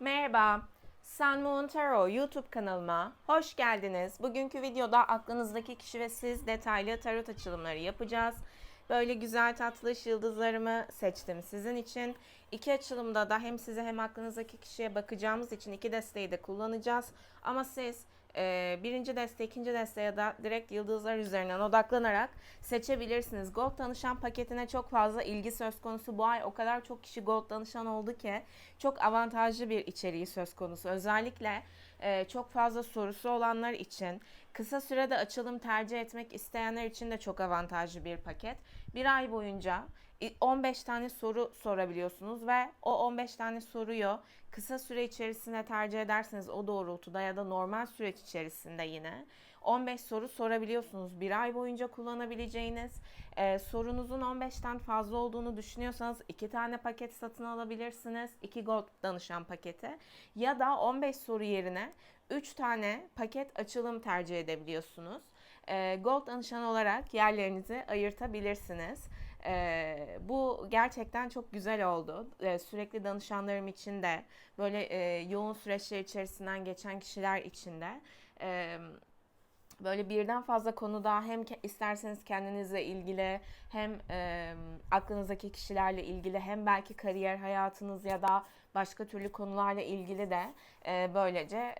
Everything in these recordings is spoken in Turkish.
Merhaba, Sun Moon Tarot YouTube kanalıma hoş geldiniz. Bugünkü videoda aklınızdaki kişi ve siz detaylı tarot açılımları yapacağız. Böyle güzel tatlış yıldızlarımı seçtim sizin için. İki açılımda da hem size hem aklınızdaki kişiye bakacağımız için iki desteği de kullanacağız. Ama siz birinci deste, ikinci deste ya da direkt yıldızlar üzerinden odaklanarak seçebilirsiniz. Gold danışan paketine çok fazla ilgi söz konusu. Bu ay o kadar çok kişi Gold danışan oldu ki çok avantajlı bir içeriği söz konusu. Özellikle çok fazla sorusu olanlar için, kısa sürede açılım tercih etmek isteyenler için de çok avantajlı bir paket. Bir ay boyunca 15 tane soru sorabiliyorsunuz ve o 15 tane soruyu kısa süre içerisinde tercih ederseniz o doğrultuda ya da normal süreç içerisinde yine 15 soru sorabiliyorsunuz. Bir ay boyunca kullanabileceğiniz, sorunuzun 15'ten fazla olduğunu düşünüyorsanız 2 tane paket satın alabilirsiniz. 2 Gold danışan paketi ya da 15 soru yerine 3 tane paket açılım tercih edebiliyorsunuz. Gold danışan olarak yerlerinizi ayırtabilirsiniz. Bu gerçekten çok güzel oldu. Sürekli danışanlarım için de böyle yoğun süreçler içerisinden geçen kişiler için de böyle birden fazla konuda hem isterseniz kendinizle ilgili hem aklınızdaki kişilerle ilgili hem belki kariyer hayatınız ya da başka türlü konularla ilgili de böylece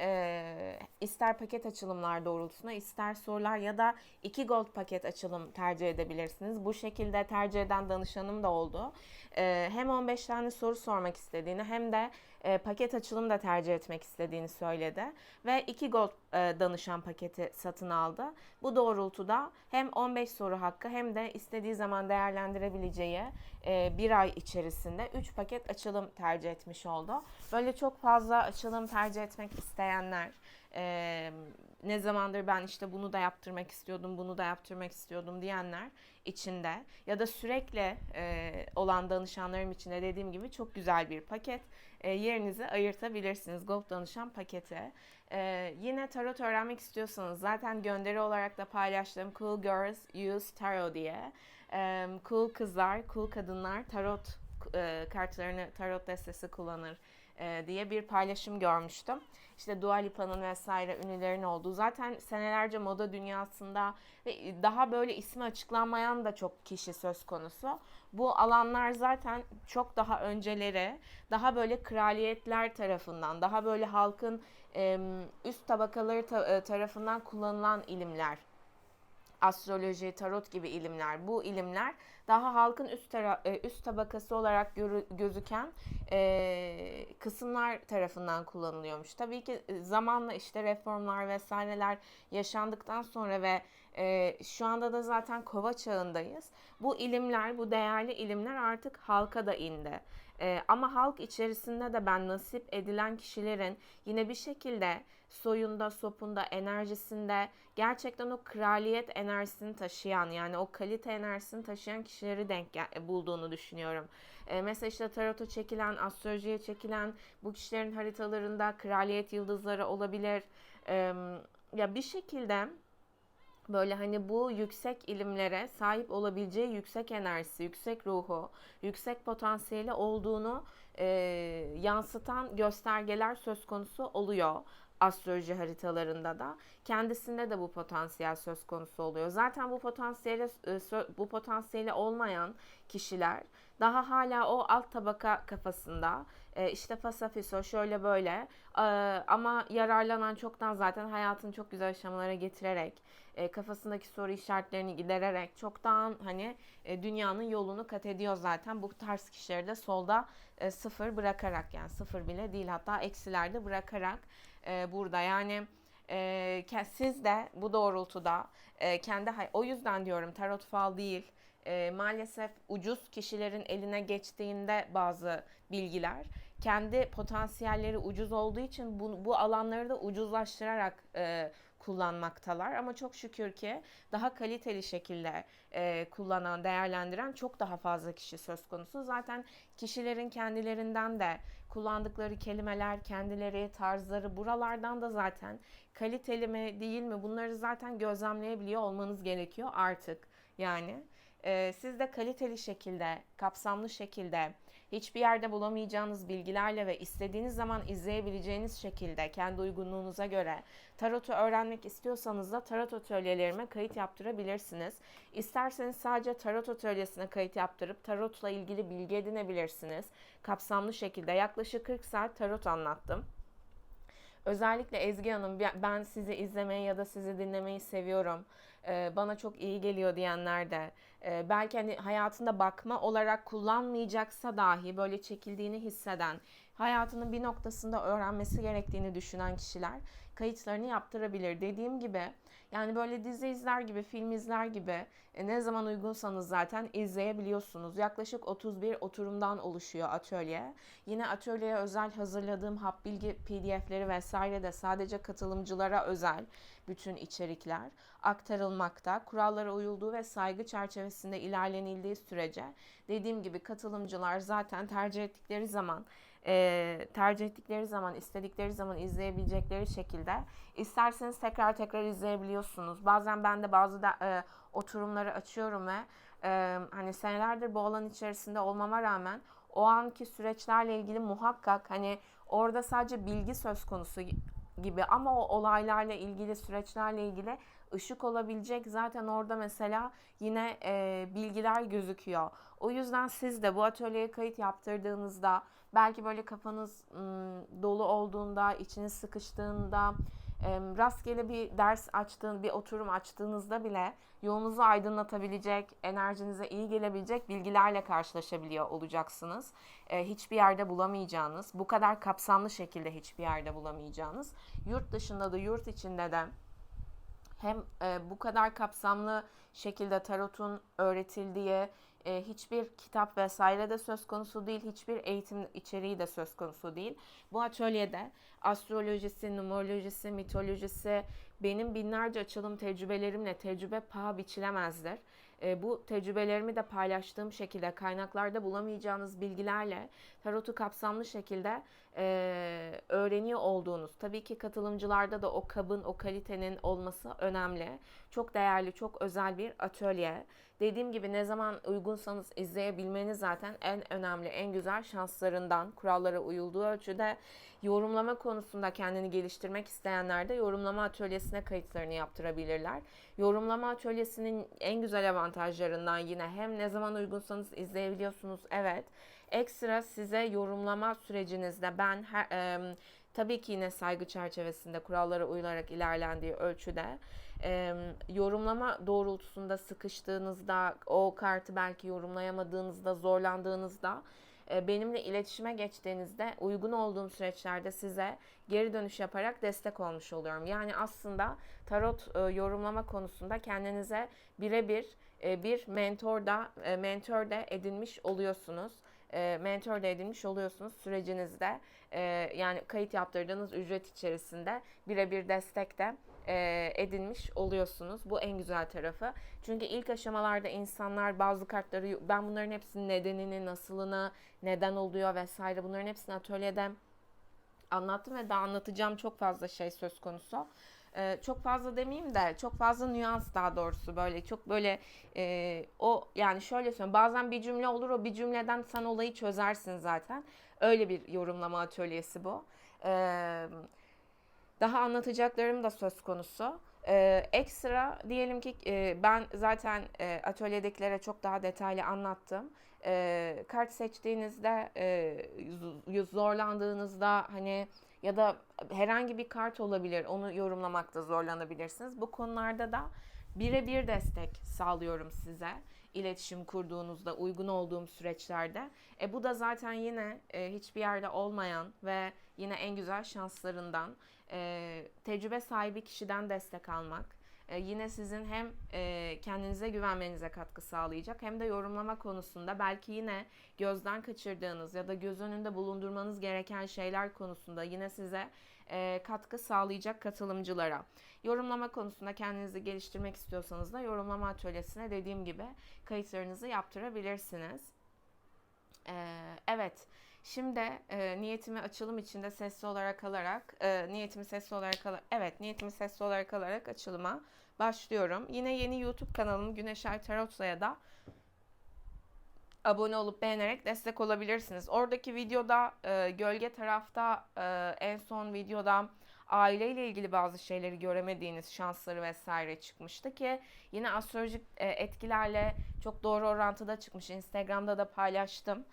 ister paket açılımlar doğrultusunda ister sorular ya da 2 gold paket açılım tercih edebilirsiniz. Bu şekilde tercih eden danışanım da oldu. Hem 15 tane soru sormak istediğini hem de paket açılım da tercih etmek istediğini söyledi. Ve 2 Gold danışan paketi satın aldı. Bu doğrultuda hem 15 soru hakkı hem de istediği zaman değerlendirebileceği bir ay içerisinde 3 paket açılım tercih etmiş oldu. Böyle çok fazla açılım tercih etmek isteyenler, ne zamandır ben işte bunu da yaptırmak istiyordum, bunu da yaptırmak istiyordum diyenler içinde ya da sürekli olan danışanlarım için de dediğim gibi çok güzel bir paket. Yerinizi ayırtabilirsiniz. Gold danışan paketi. Yine tarot öğrenmek istiyorsanız zaten gönderi olarak da paylaştığım Cool Girls Use Tarot diye. Cool kızlar, cool kadınlar tarot kartlarını, tarot destesi kullanır diye bir paylaşım görmüştüm. İşte Dua Lipa'nın vesaire ünlülerin olduğu, zaten senelerce moda dünyasında ve daha böyle ismi açıklanmayan da çok kişi söz konusu. Bu alanlar zaten çok daha önceleri, daha böyle kraliyetler tarafından, daha böyle halkın üst tabakaları tarafından kullanılan ilimler. Astroloji, tarot gibi ilimler, bu ilimler daha halkın üst tabakası olarak gözüken kısımlar tarafından kullanılıyormuş. Tabii ki zamanla işte reformlar vesaireler yaşandıktan sonra ve şu anda da zaten kova çağındayız. Bu ilimler, bu değerli ilimler artık halka da indi. Ama halk içerisinde de ben nasip edilen kişilerin yine bir şekilde soyunda, sopunda, enerjisinde gerçekten o kraliyet enerjisini taşıyan, yani o kalite enerjisini taşıyan kişileri bulduğunu düşünüyorum. Mesela işte tarota çekilen, astrolojiye çekilen bu kişilerin haritalarında kraliyet yıldızları olabilir. Ya bir şekilde böyle hani bu yüksek ilimlere sahip olabileceği yüksek enerjisi, yüksek ruhu, yüksek potansiyeli olduğunu yansıtan göstergeler söz konusu oluyor astroloji haritalarında da. Kendisinde de bu potansiyel söz konusu oluyor. Zaten bu potansiyeli olmayan kişiler daha hala o alt tabaka kafasında işte fasafiso şöyle böyle ama yararlanan çoktan zaten hayatını çok güzel aşamalara getirerek kafasındaki soru işaretlerini gidererek çoktan hani dünyanın yolunu kat ediyor zaten. Bu tarz kişileri de solda sıfır bırakarak, yani sıfır bile değil hatta eksilerde bırakarak burada yani siz de bu doğrultuda o yüzden diyorum tarot fal değil. Maalesef ucuz kişilerin eline geçtiğinde bazı bilgiler kendi potansiyelleri ucuz olduğu için bu alanları da ucuzlaştırarak kullanmaktalar. Ama çok şükür ki daha kaliteli şekilde kullanan, değerlendiren çok daha fazla kişi söz konusu. Zaten kişilerin kendilerinden de kullandıkları kelimeler, kendileri, tarzları buralardan da zaten kaliteli mi değil mi bunları zaten gözlemleyebiliyor olmanız gerekiyor artık. Yani siz de kaliteli şekilde, kapsamlı şekilde hiçbir yerde bulamayacağınız bilgilerle ve istediğiniz zaman izleyebileceğiniz şekilde kendi uygunluğunuza göre tarotu öğrenmek istiyorsanız da tarot atölyelerime kayıt yaptırabilirsiniz. İsterseniz sadece tarot atölyesine kayıt yaptırıp tarotla ilgili bilgi edinebilirsiniz. Kapsamlı şekilde yaklaşık 40 saat tarot anlattım. Özellikle Ezgi Hanım, ben sizi izlemeyi ya da sizi dinlemeyi seviyorum. Bana çok iyi geliyor diyenler de, belki hani hayatında bakma olarak kullanmayacaksa dahi böyle çekildiğini hisseden, hayatının bir noktasında öğrenmesi gerektiğini düşünen kişiler kayıtlarını yaptırabilir. Dediğim gibi yani böyle dizi izler gibi, film izler gibi ne zaman uygunsanız zaten izleyebiliyorsunuz. Yaklaşık 31 oturumdan oluşuyor atölye. Yine atölyeye özel hazırladığım hap bilgi PDF'leri vesaire de sadece katılımcılara özel bütün içerikler aktarılmakta. Kurallara uyulduğu ve saygı çerçevesinde ilerlenildiği sürece dediğim gibi katılımcılar zaten tercih ettikleri zaman, istedikleri zaman izleyebilecekleri şekilde isterseniz tekrar izleyebiliyorsunuz. Bazen ben de bazı oturumları açıyorum ve hani senelerdir bu alan içerisinde olmama rağmen o anki süreçlerle ilgili muhakkak hani orada sadece bilgi söz konusu gibi ama o olaylarla ilgili, süreçlerle ilgili ışık olabilecek zaten orada mesela yine bilgiler gözüküyor. O yüzden siz de bu atölyeye kayıt yaptırdığınızda belki böyle kafanız dolu olduğunda, içiniz sıkıştığında, rastgele bir bir oturum açtığınızda bile yolunuzu aydınlatabilecek, enerjinize iyi gelebilecek bilgilerle karşılaşabiliyor olacaksınız. Hiçbir yerde bulamayacağınız, bu kadar kapsamlı şekilde hiçbir yerde bulamayacağınız, yurt dışında da yurt içinde de hem bu kadar kapsamlı şekilde tarotun öğretildiği hiçbir kitap vesaire de söz konusu değil, hiçbir eğitim içeriği de söz konusu değil. Bu atölyede astrolojisi, numerolojisi, mitolojisi, benim binlerce açılım tecrübelerimle tecrübe paha biçilemezdir. Bu tecrübelerimi de paylaştığım şekilde kaynaklarda bulamayacağınız bilgilerle tarotu kapsamlı şekilde öğreniyor olduğunuz, tabii ki katılımcılarda da o kabın, o kalitenin olması önemli. Çok değerli, çok özel bir atölye. Dediğim gibi ne zaman uygunsanız izleyebilmeniz zaten en önemli, en güzel şanslarından, kurallara uyulduğu ölçüde. Yorumlama konusunda kendini geliştirmek isteyenler de yorumlama atölyesine kayıtlarını yaptırabilirler. Yorumlama atölyesinin en güzel avantajlarından yine hem ne zaman uygunsanız izleyebiliyorsunuz, evet. Ekstra size yorumlama sürecinizde tabii ki yine saygı çerçevesinde kurallara uyularak ilerlendiği ölçüde yorumlama doğrultusunda sıkıştığınızda, o kartı belki yorumlayamadığınızda, zorlandığınızda benimle iletişime geçtiğinizde uygun olduğum süreçlerde size geri dönüş yaparak destek olmuş oluyorum. Yani aslında tarot yorumlama konusunda kendinize birebir bir mentor da edinmiş oluyorsunuz. Mentor da edinmiş oluyorsunuz sürecinizde. Yani kayıt yaptırdığınız ücret içerisinde birebir destek de edinmiş oluyorsunuz. Bu en güzel tarafı. Çünkü ilk aşamalarda insanlar bazı kartları, ben bunların hepsinin nedenini, nasılını, neden oluyor vesaire, bunların hepsini atölyede anlattım ve daha anlatacağım çok fazla şey söz konusu. Çok fazla demeyeyim de çok fazla nüans, daha doğrusu böyle çok böyle o yani şöyle söyleyeyim, bazen bir cümle olur, o bir cümleden sen olayı çözersin zaten. Öyle bir yorumlama atölyesi bu. Daha anlatacaklarım da söz konusu. Ekstra diyelim ki ben zaten atölyedekilere çok daha detaylı anlattım. Kart seçtiğinizde zorlandığınızda hani ya da herhangi bir kart olabilir, onu yorumlamakta zorlanabilirsiniz. Bu konularda da birebir destek sağlıyorum size. İletişim kurduğunuzda, uygun olduğum süreçlerde. Bu da zaten yine hiçbir yerde olmayan ve yine en güzel şanslarından, tecrübe sahibi kişiden destek almak. Yine sizin hem kendinize güvenmenize katkı sağlayacak hem de yorumlama konusunda belki yine gözden kaçırdığınız ya da göz önünde bulundurmanız gereken şeyler konusunda yine size katkı sağlayacak katılımcılara. Yorumlama konusunda kendinizi geliştirmek istiyorsanız da yorumlama atölyesine dediğim gibi kayıtlarınızı yaptırabilirsiniz. Evet. Şimdi niyetimi açılım içinde sesli olarak alarak niyetimi sesli olarak alarak açılıma başlıyorum. Yine yeni YouTube kanalım Güneşer Tarot'la da abone olup beğenerek destek olabilirsiniz. Oradaki videoda gölge tarafta en son videoda aileyle ilgili bazı şeyleri göremediğiniz şansları vesaire çıkmıştı ki yine astrolojik etkilerle çok doğru orantıda çıkmış. Instagram'da da paylaştım.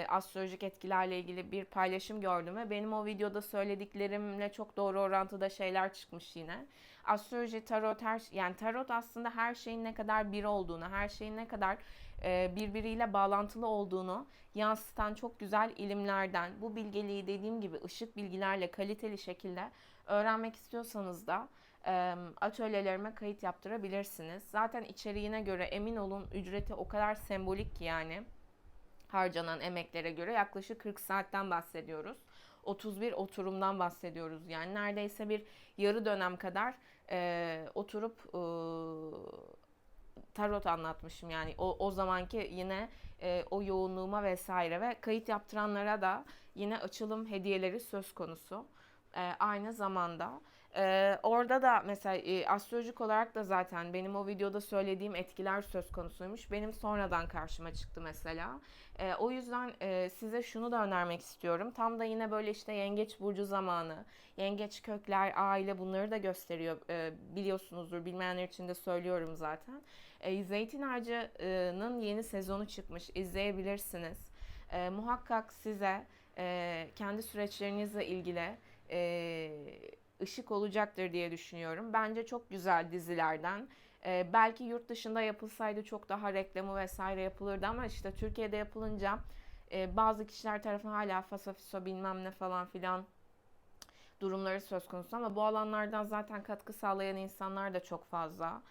Astrolojik etkilerle ilgili bir paylaşım gördüm ve benim o videoda söylediklerimle çok doğru orantıda şeyler çıkmış yine. Astroloji, tarot, yani tarot aslında her şeyin ne kadar bir olduğunu, her şeyin ne kadar birbiriyle bağlantılı olduğunu yansıtan çok güzel ilimlerden. Bu bilgeliği dediğim gibi ışık bilgilerle kaliteli şekilde öğrenmek istiyorsanız da atölyelerime kayıt yaptırabilirsiniz. Zaten içeriğine göre emin olun ücreti o kadar sembolik ki yani harcanan emeklere göre yaklaşık 40 saatten bahsediyoruz. 31 oturumdan bahsediyoruz. Yani neredeyse bir yarı dönem kadar oturup tarot anlatmışım. Yani o zamanki yine o yoğunluğuma vesaire ve kayıt yaptıranlara da yine açılım hediyeleri söz konusu. Aynı zamanda. Orada da mesela astrolojik olarak da zaten benim o videoda söylediğim etkiler söz konusuymuş. Benim sonradan karşıma çıktı mesela. O yüzden size şunu da önermek istiyorum. Tam da yine böyle işte yengeç burcu zamanı, yengeç kökler, aile bunları da gösteriyor. Biliyorsunuzdur, bilmeyenler için de söylüyorum zaten. Zeytin Ağacı'nın yeni sezonu çıkmış. İzleyebilirsiniz. Muhakkak size kendi süreçlerinizle ilgili ışık olacaktır diye düşünüyorum. Bence çok güzel dizilerden. Belki yurt dışında yapılsaydı çok daha reklamı vesaire yapılırdı ama işte Türkiye'de yapılınca bazı kişiler tarafından hala fasafiso bilmem ne falan filan durumları söz konusu ama bu alanlardan zaten katkı sağlayan insanlar da çok fazla.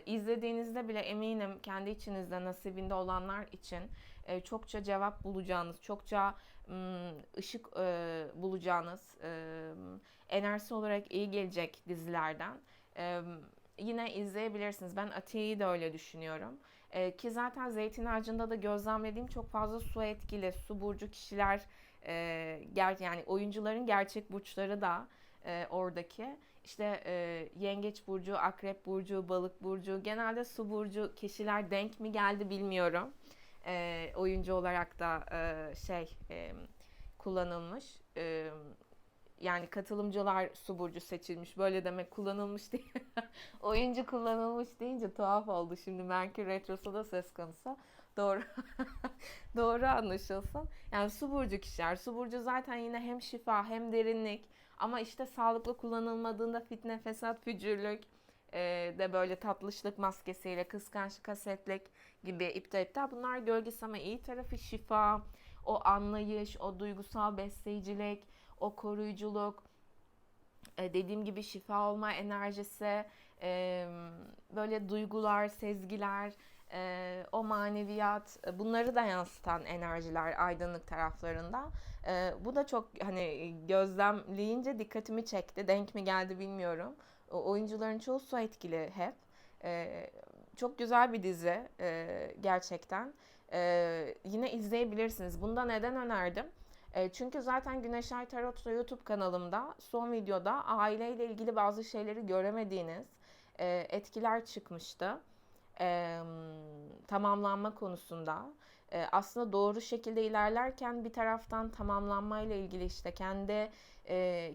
İzlediğinizde bile eminim kendi içinizde nasibinde olanlar için çokça cevap bulacağınız, çokça ışık bulacağınız, enerjisi olarak iyi gelecek dizilerden. Yine izleyebilirsiniz. Ben Atiye'yi de öyle düşünüyorum. Ki zaten Zeytin Ağacı'nda da gözlemlediğim çok fazla su etkili, su burcu kişiler, yani oyuncuların gerçek burçları da oradaki. İşte Yengeç burcu, Akrep burcu, Balık burcu, genelde su burcu kişiler denk mi geldi bilmiyorum. Oyuncu olarak da kullanılmış. Yani katılımcılar su burcu seçilmiş. Böyle demek kullanılmış değil. Oyuncu kullanılmış deyince tuhaf oldu. Şimdi Merkür Retrosu da söz konusu. Doğru. Doğru anlaşılsın. Yani su burcu kişiler. Su burcu zaten yine hem şifa hem derinlik. Ama işte sağlıklı kullanılmadığında fitne, fesat, fücürlük de böyle tatlışlık maskesiyle kıskançlık, hasetlik gibi iptal. Bunlar gölgesi ama iyi tarafı şifa, o anlayış, o duygusal besleyicilik, o koruyuculuk, dediğim gibi şifa olma enerjisi, böyle duygular, sezgiler, o maneviyat, bunları da yansıtan enerjiler aydınlık taraflarında. Bu da çok hani gözlemleyince dikkatimi çekti. Denk mi geldi bilmiyorum. Oyuncuların çoğu su etkili hep. Çok güzel bir dizi gerçekten. Yine izleyebilirsiniz. Bunu da neden önerdim? Çünkü zaten Güneş Ay Tarot YouTube kanalımda son videoda aileyle ilgili bazı şeyleri göremediğiniz etkiler çıkmıştı. Tamamlanma konusunda. Aslında doğru şekilde ilerlerken bir taraftan tamamlanmayla ilgili işte kendi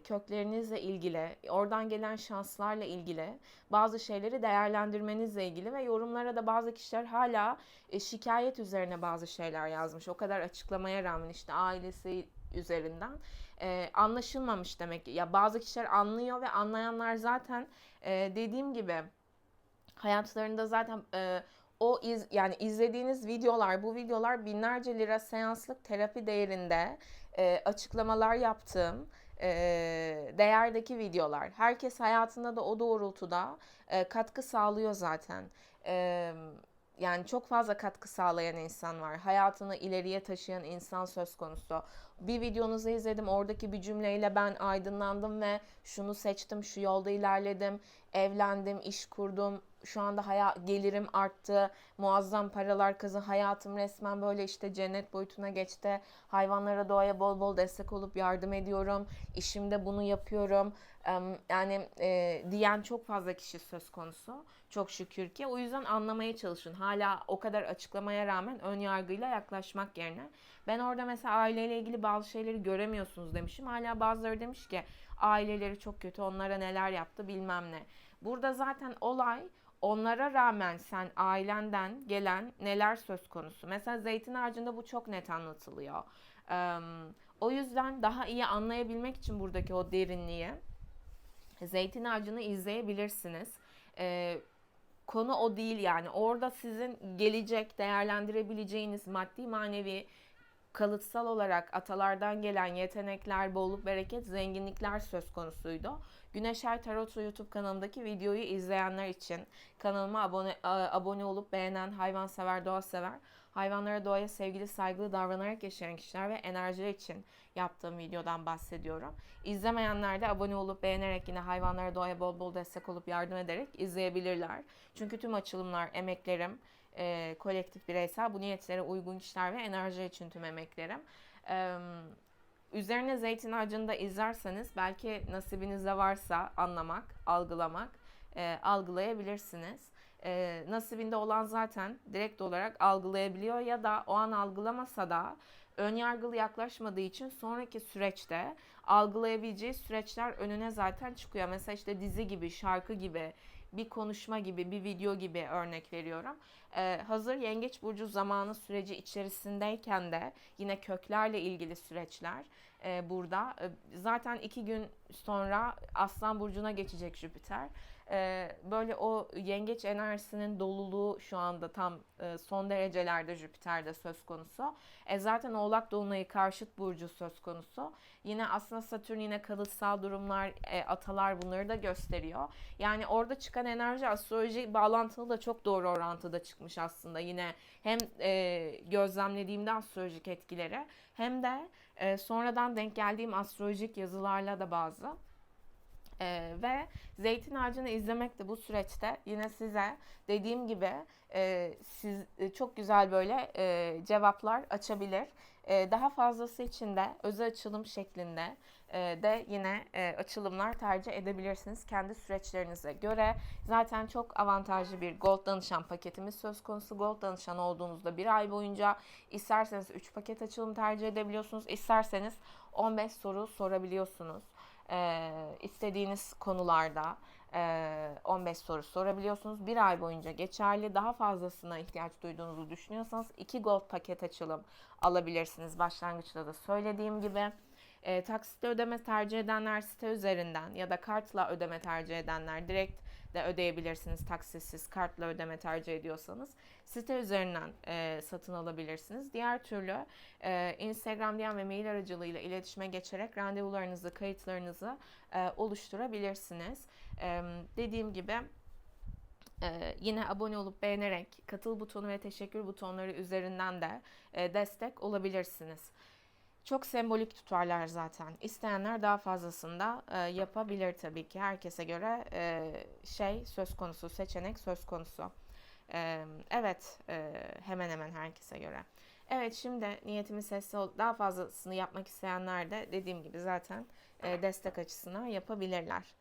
köklerinizle ilgili, oradan gelen şanslarla ilgili bazı şeyleri değerlendirmenizle ilgili ve yorumlara da bazı kişiler hala şikayet üzerine bazı şeyler yazmış. O kadar açıklamaya rağmen işte ailesi üzerinden anlaşılmamış demek ki. Ya bazı kişiler anlıyor ve anlayanlar zaten dediğim gibi hayatlarında zaten yani izlediğiniz videolar, bu videolar binlerce lira seanslık terapi değerinde açıklamalar yaptığım değerdeki videolar. Herkes hayatında da o doğrultuda katkı sağlıyor zaten. Yani çok fazla katkı sağlayan insan var. Hayatını ileriye taşıyan insan söz konusu. Bir videonuzu izledim. Oradaki bir cümleyle ben aydınlandım ve şunu seçtim, şu yolda ilerledim, evlendim, iş kurdum. Şu anda gelirim arttı, muazzam paralar kazan, hayatım resmen böyle işte cennet boyutuna geçti. Hayvanlara, doğaya bol bol destek olup yardım ediyorum. İşimde bunu yapıyorum. Yani diyen çok fazla kişi söz konusu. Çok şükür ki. O yüzden anlamaya çalışın. Hala o kadar açıklamaya rağmen ön yargıyla yaklaşmak yerine. Ben orada mesela aileyle ilgili bazı şeyleri göremiyorsunuz demişim. Hala bazıları demiş ki aileleri çok kötü, onlara neler yaptı bilmem ne. Burada zaten olay, onlara rağmen sen ailenden gelen neler söz konusu. Mesela zeytin ağacında bu çok net anlatılıyor. O yüzden daha iyi anlayabilmek için buradaki o derinliği zeytin ağacını izleyebilirsiniz. Konu o değil yani. Orada sizin gelecek değerlendirebileceğiniz maddi manevi kalıtsal olarak atalardan gelen yetenekler, bolluk, bereket, zenginlikler söz konusuydu. Güneş Ay Tarot YouTube kanalımdaki videoyu izleyenler için kanalıma abone olup beğenen hayvansever, doğa sever, hayvanlara, doğaya sevgili, saygılı davranarak yaşayan kişiler ve enerjiler için yaptığım videodan bahsediyorum. İzlemeyenler de abone olup beğenerek yine hayvanlara, doğaya bol bol destek olup yardım ederek izleyebilirler. Çünkü tüm açılımlar, emeklerim, kolektif, bireysel, bu niyetlere uygun kişiler ve enerji için tüm emeklerim. Üzerine zeytin ağacını da izlerseniz belki nasibinizde varsa anlamak, algılamak, algılayabilirsiniz. Nasibinde olan zaten direkt olarak algılayabiliyor ya da o an algılamasa da önyargılı yaklaşmadığı için sonraki süreçte algılayabileceği süreçler önüne zaten çıkıyor. Mesela işte dizi gibi, şarkı gibi, bir konuşma gibi, bir video gibi örnek veriyorum. Hazır Yengeç Burcu zamanı süreci içerisindeyken de yine köklerle ilgili süreçler burada. Zaten 2 gün sonra Aslan Burcu'na geçecek Jüpiter. Böyle o yengeç enerjisinin doluluğu şu anda tam son derecelerde Jüpiter'de söz konusu. Zaten Oğlak Dolunay'ı karşıt burcu söz konusu. Yine aslında Satürn yine kalıtsal durumlar, atalar bunları da gösteriyor. Yani orada çıkan enerji astroloji bağlantılı da çok doğru orantıda çıkmış aslında. Yine hem gözlemlediğimde astrolojik etkileri hem de sonradan denk geldiğim astrolojik yazılarla da bazı. Ve zeytin ağacını izlemek de bu süreçte yine size dediğim gibi siz çok güzel böyle cevaplar açabilir. Daha fazlası için de özel açılım şeklinde de yine açılımlar tercih edebilirsiniz kendi süreçlerinize göre. Zaten çok avantajlı bir Gold danışan paketimiz söz konusu. Gold danışan olduğunuzda bir ay boyunca isterseniz 3 paket açılım tercih edebiliyorsunuz. İsterseniz 15 soru sorabiliyorsunuz. İstediğiniz konularda 15 soru sorabiliyorsunuz. Bir ay boyunca geçerli. Daha fazlasına ihtiyaç duyduğunuzu düşünüyorsanız 2 Gold paket açılım alabilirsiniz. Başlangıçta da söylediğim gibi. Taksitle ödeme tercih edenler site üzerinden ya da kartla ödeme tercih edenler direkt de ödeyebilirsiniz. Taksitsiz kartla ödeme tercih ediyorsanız site üzerinden satın alabilirsiniz. Diğer türlü Instagram, DM ve mail aracılığıyla iletişime geçerek randevularınızı, kayıtlarınızı oluşturabilirsiniz. Dediğim gibi yine abone olup beğenerek katıl butonu ve teşekkür butonları üzerinden de destek olabilirsiniz. Çok sembolik tutarlar zaten. İsteyenler daha fazlasını da yapabilir tabii ki. Herkese göre söz konusu, seçenek söz konusu. Evet, hemen hemen herkese göre. Evet, şimdi niyetimi sesli ol. Daha fazlasını yapmak isteyenler de dediğim gibi zaten destek açısına yapabilirler.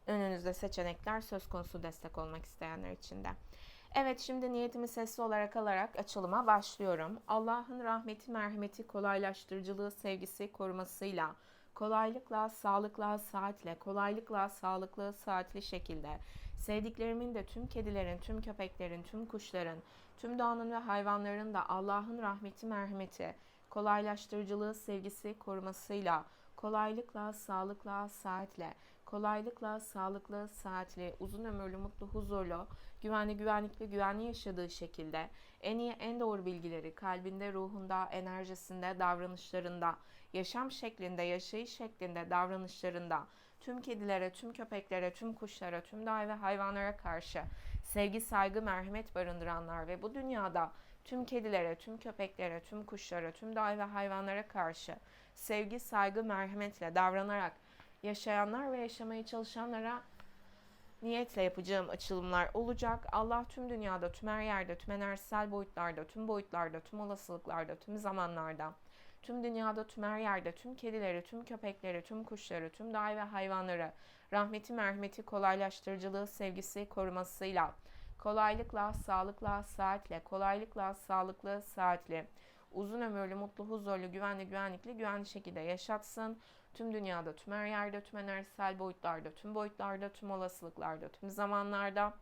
Önünüzde seçenekler söz konusu destek olmak isteyenler için de. Evet, şimdi niyetimi sesli olarak alarak açılıma başlıyorum. Allah'ın rahmeti, merhameti, kolaylaştırıcılığı, sevgisi, korumasıyla, kolaylıkla, sağlıkla, saatle, kolaylıkla, sağlıklı, saatli şekilde, sevdiklerimin de tüm kedilerin, tüm köpeklerin, tüm kuşların, tüm doğanın ve hayvanların da Allah'ın rahmeti, merhameti, kolaylaştırıcılığı, sevgisi, korumasıyla, kolaylıkla, sağlıkla, saatle, kolaylıkla, sağlıklı, saatli, uzun ömürlü, mutlu, huzurlu, güvenli, güvenlikli, güvenli yaşadığı şekilde en iyi, en doğru bilgileri kalbinde, ruhunda, enerjisinde, davranışlarında, yaşam şeklinde, yaşayış şeklinde, davranışlarında, tüm kedilere, tüm köpeklere, tüm kuşlara, tüm doğa ve hayvanlara karşı sevgi, saygı, merhamet barındıranlar ve bu dünyada tüm kedilere, tüm köpeklere, tüm kuşlara, tüm doğa ve hayvanlara karşı sevgi, saygı, merhametle davranarak yaşayanlar ve yaşamaya çalışanlara niyetle yapacağım açılımlar olacak. Allah tüm dünyada, tüm her yerde, tüm enerjisel boyutlarda, tüm boyutlarda, tüm olasılıklarda, tüm zamanlarda, tüm dünyada, tüm her yerde, tüm kedileri, tüm köpekleri, tüm kuşları, tüm dağ ve hayvanları rahmeti, merhameti, kolaylaştırıcılığı, sevgisi, korumasıyla, kolaylıkla, sağlıkla, saatle, kolaylıkla, sağlıklı, saatli, uzun ömürlü, mutlu, huzurlu, güvenli, güvenlikli, güvenli şekilde yaşatsın. Tüm dünyada, tüm her yerde, tüm enerjisel boyutlarda, tüm olasılıklarda, tüm zamanlarda,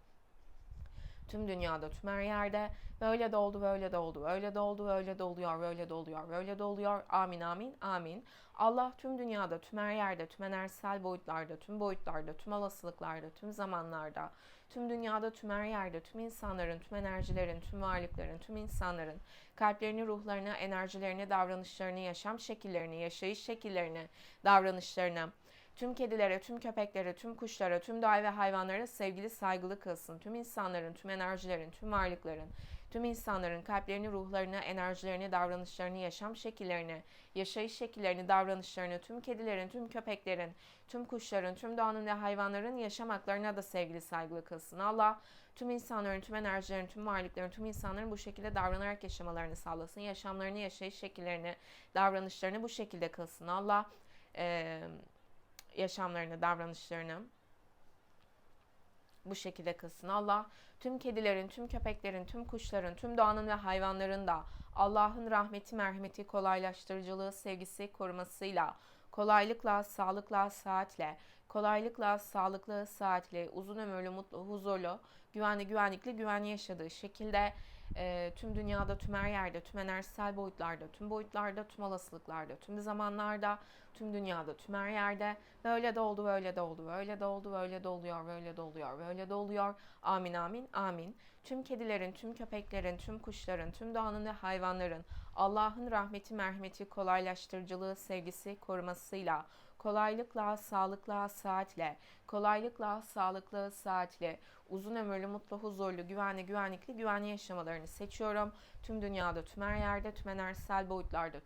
tüm dünyada, tüm her yerde. Böyle de oldu, böyle de oldu, böyle de oldu, böyle de oluyor, böyle de oluyor, böyle de oluyor. Amin, amin, amin. Allah tüm dünyada, tüm her yerde, tüm enerjisel boyutlarda, tüm olasılıklarda, tüm zamanlarda, tüm dünyada, tüm her yerde, tüm insanların, tüm enerjilerin, tüm varlıkların, tüm insanların kalplerini, ruhlarını, enerjilerini, davranışlarını, yaşam şekillerini, yaşayış şekillerini, davranışlarını, tüm kedilere, tüm köpeklere, tüm kuşlara, tüm doğa ve hayvanlara sevgili, saygılı kılsın. Tüm insanların, tüm enerjilerin, tüm varlıkların, tüm insanların kalplerini, ruhlarını, enerjilerini, davranışlarını, yaşam şekillerini, yaşayış şekillerini, davranışlarını, tüm kedilerin, tüm köpeklerin, tüm kuşların, tüm doğanın ve hayvanların yaşam haklarına da sevgili, saygılı kılsın. Allah tüm insanların, tüm enerjilerin, tüm varlıkların, tüm insanların bu şekilde davranarak yaşamalarını sağlasın. Yaşamlarını, yaşayış şekillerini, davranışlarını bu şekilde kılsın. Allah yaşamlarını, davranışlarını bu şekilde kılsın. Allah tüm kedilerin, tüm köpeklerin, tüm kuşların, tüm doğanın ve hayvanların da Allah'ın rahmeti, merhameti, kolaylaştırıcılığı, sevgisi, korumasıyla, kolaylıkla, sağlıkla, saatle, kolaylıkla, sağlıklı, saatli, uzun ömürlü, mutlu, huzurlu, güvenli, güvenlikli, güvenli yaşadığı şekilde tüm dünyada, tüm her yerde, tüm enerjisel boyutlarda, tüm olasılıklarda, tüm zamanlarda, tüm dünyada, tüm her yerde, böyle de oldu, böyle de oldu, böyle de oldu, böyle de oluyor, böyle de oluyor, böyle de oluyor. Amin, amin, amin. Tüm kedilerin, tüm köpeklerin, tüm kuşların, tüm doğanın ve hayvanların Allah'ın rahmeti, merhameti, kolaylaştırıcılığı, sevgisi, korumasıyla, kolaylıkla, sağlıkla, saatle, kolaylıkla, sağlıklı, saatli, uzun ömürlü, mutlu, huzurlu, güvenli, güvenlikli, güvenli yaşamalarını seçiyorum. Tüm dünyada, tüm her yerde, tüm enerjisel boyutlarda,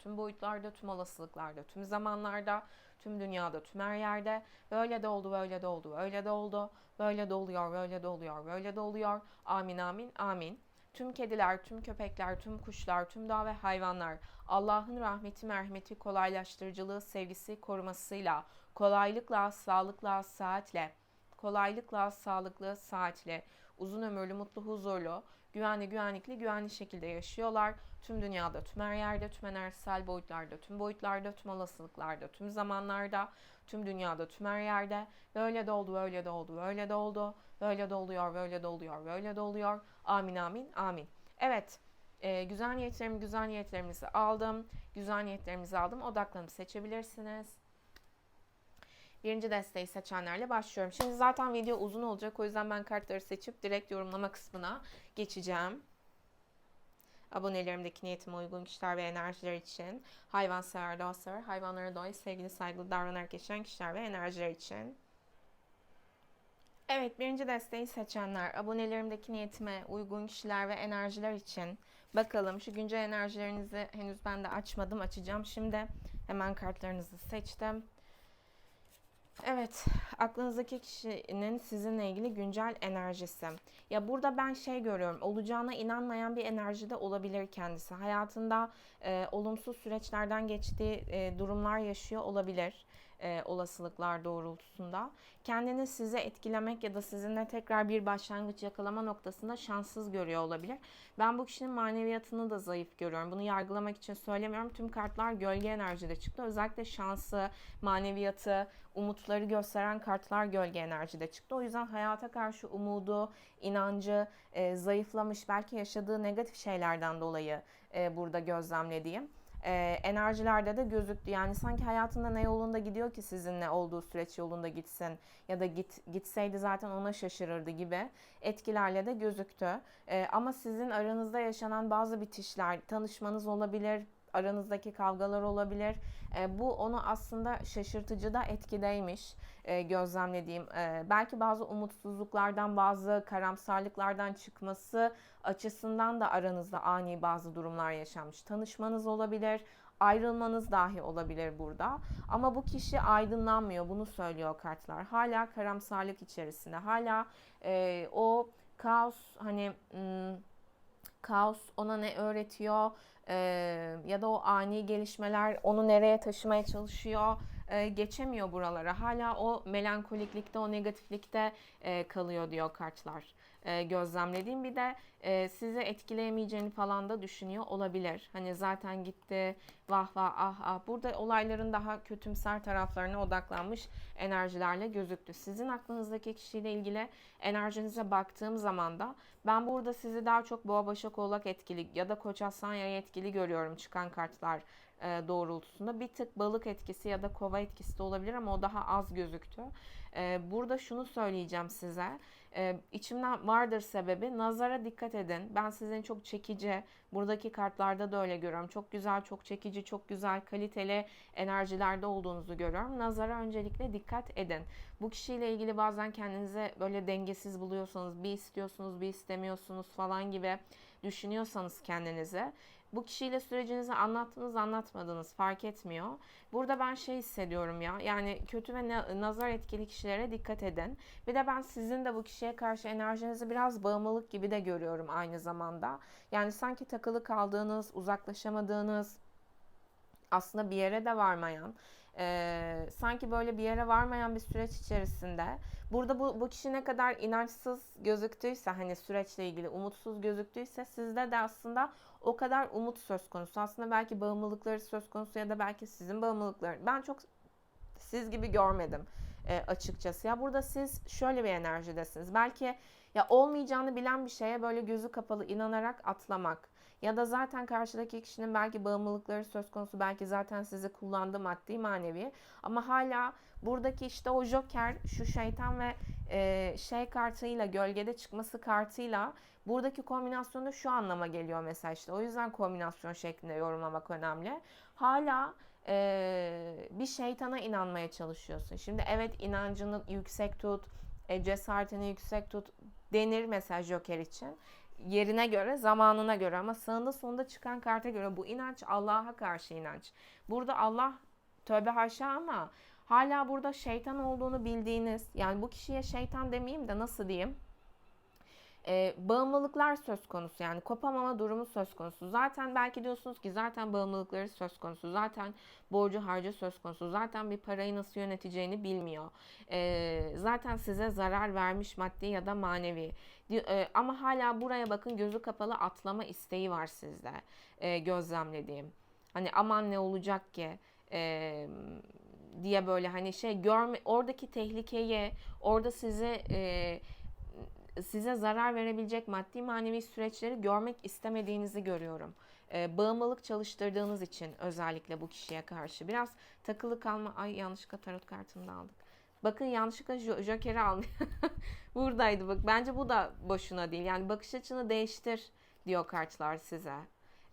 tüm olasılıklarda, tüm zamanlarda, tüm dünyada, tüm her yerde. Böyle de oldu, böyle de oldu, böyle de oldu, böyle de oluyor, böyle de oluyor, böyle de oluyor. Amin, amin, amin. Tüm kediler, tüm köpekler, tüm kuşlar, tüm dağ ve hayvanlar Allah'ın rahmeti, merhameti, kolaylaştırıcılığı, sevgisi, korumasıyla, kolaylıkla, sağlıkla, saatle, kolaylıkla, sağlıklı, saatli, uzun ömürlü, mutlu, huzurlu, güvenli, güvenlikli, güvenli şekilde yaşıyorlar. Tüm dünyada, tüm her yerde, tüm enerjisel boyutlarda, tüm olasılıklarda, tüm zamanlarda, tüm dünyada, tüm her yerde. Böyle de oldu, böyle de oldu, böyle de oldu, böyle de oluyor, böyle de oluyor, böyle de oluyor. Amin, amin, amin. Evet, güzel niyetlerimizi aldım. Güzel niyetlerimizi aldım. Odaklanıp seçebilirsiniz. Birinci desteği seçenlerle başlıyorum. Şimdi zaten video uzun olacak. O yüzden ben kartları seçip direkt yorumlama kısmına geçeceğim. Abonelerimdeki niyetime uygun kişiler ve enerjiler için. Hayvansever, doğasever, hayvanlara doğaya sevgili, saygılı davranarak yaşayan kişiler ve enerjiler için. Evet, birinci desteği seçenler, abonelerimdeki niyetime uygun kişiler ve enerjiler için. Bakalım şu güncel enerjilerinizi henüz ben de açmadım, açacağım. Şimdi hemen kartlarınızı seçtim. Evet, aklınızdaki kişinin sizinle ilgili güncel enerjisi. Ya burada ben şey görüyorum, olacağına inanmayan bir enerjide olabilir kendisi. Hayatında olumsuz süreçlerden geçtiği durumlar yaşıyor olabilir. Olasılıklar doğrultusunda. Kendini size etkilemek ya da sizinle tekrar bir başlangıç yakalama noktasında şanssız görüyor olabilir. Ben bu kişinin maneviyatını da zayıf görüyorum. Bunu yargılamak için söylemiyorum. Tüm kartlar gölge enerjide çıktı. Özellikle şansı, maneviyatı, umutları gösteren kartlar gölge enerjide çıktı. O yüzden hayata karşı umudu, inancı zayıflamış. Belki yaşadığı negatif şeylerden dolayı burada gözlemlediğim. Enerjilerde de gözüktü. Yani sanki hayatında ne yolunda gidiyor ki sizinle olduğu süreç yolunda gitsin ya da gitseydi zaten ona şaşırırdı gibi etkilerle de gözüktü. Ama sizin aranızda yaşanan bazı bitişler, tanışmanız olabilir, aranızdaki kavgalar olabilir. Bu onu aslında şaşırtıcı da etkideymiş gözlemlediğim. Belki bazı umutsuzluklardan, bazı karamsarlıklardan çıkması açısından da aranızda ani bazı durumlar yaşanmış. Tanışmanız olabilir, ayrılmanız dahi olabilir burada. Ama bu kişi aydınlanmıyor, bunu söylüyor kartlar. Hala karamsarlık içerisinde, hala o kaos hani Kaos ona ne öğretiyor? Ya da o ani gelişmeler onu nereye taşımaya çalışıyor? Geçemiyor buralara. Hala o melankoliklikte, o negatiflikte kalıyor diyor kartlar. Gözlemlediğim bir de sizi etkileyemeyeceğini falan da düşünüyor olabilir. Hani zaten gitti, vah vah ah ah. Burada olayların daha kötümser taraflarına odaklanmış enerjilerle gözüktü. Sizin aklınızdaki kişiyle ilgili enerjinize baktığım zaman da ben burada sizi daha çok Boğa Başak Oğlak etkili ya da Koç Aslan Yay etkili görüyorum çıkan kartlar doğrultusunda. Bir tık balık etkisi ya da kova etkisi de olabilir ama o daha az gözüktü. Burada şunu söyleyeceğim size. İçimden vardır sebebi, nazara dikkat edin. Ben sizin çok çekici, buradaki kartlarda da öyle görüyorum. Çok güzel, çok çekici, çok güzel, kaliteli enerjilerde olduğunuzu görüyorum. Nazara öncelikle dikkat edin. Bu kişiyle ilgili bazen kendinizi böyle dengesiz buluyorsanız, bir istiyorsunuz, bir istemiyorsunuz falan gibi düşünüyorsanız kendinizi, bu kişiyle sürecinizi anlattınız, anlatmadınız fark etmiyor. Burada ben şey hissediyorum ya, yani kötü ve nazar etkili kişilere dikkat edin. Bir de ben sizin de bu kişiye karşı enerjinizi biraz bağımlılık gibi de görüyorum aynı zamanda. Yani sanki takılı kaldığınız, uzaklaşamadığınız, aslında bir yere de varmayan, sanki böyle bir yere varmayan bir süreç içerisinde. Burada bu kişi ne kadar inançsız gözüktüyse, hani süreçle ilgili umutsuz gözüktüyse, sizde de aslında o kadar umut söz konusu. Aslında belki bağımlılıkları söz konusu ya da belki sizin bağımlılıkları. Ben çok siz gibi görmedim açıkçası. Ya burada siz şöyle bir enerjidesiniz. Belki ya olmayacağını bilen bir şeye böyle gözü kapalı inanarak atlamak. Ya da zaten karşıdaki kişinin belki bağımlılıkları söz konusu. Belki zaten sizi kullandı maddi manevi. Ama hala buradaki işte o joker, şu şeytan ve şey kartıyla, gölgede çıkması kartıyla buradaki kombinasyonda şu anlama geliyor mesela işte. O yüzden kombinasyon şeklinde yorumlamak önemli. Hala bir şeytana inanmaya çalışıyorsun. Şimdi evet, inancını yüksek tut, cesaretini yüksek tut denir mesela Joker için. Yerine göre, zamanına göre, ama sağında sonunda çıkan karta göre bu inanç Allah'a karşı inanç. Burada Allah tövbe haşa, ama hala burada şeytan olduğunu bildiğiniz, yani bu kişiye şeytan demeyeyim de nasıl diyeyim? Bağımlılıklar söz konusu, yani kopamama durumu söz konusu. Zaten belki diyorsunuz ki zaten bağımlılıkları söz konusu. Zaten borcu harcı söz konusu. Zaten bir parayı nasıl yöneteceğini bilmiyor. Zaten size zarar vermiş maddi ya da manevi. Ama hala buraya bakın, gözü kapalı atlama isteği var sizde gözlemlediğim. Hani aman ne olacak ki diye böyle hani şey görme, oradaki tehlikeyi, orada size zarar verebilecek maddi manevi süreçleri görmek istemediğinizi görüyorum. Bağımlılık çalıştırdığınız için özellikle bu kişiye karşı. Biraz takılı kalma... Ay, yanlışlıkla tarot kartını da aldık. Bakın, yanlışlıkla Joker'i aldım. Buradaydı bak. Bence bu da boşuna değil. Yani bakış açını değiştir diyor kartlar size.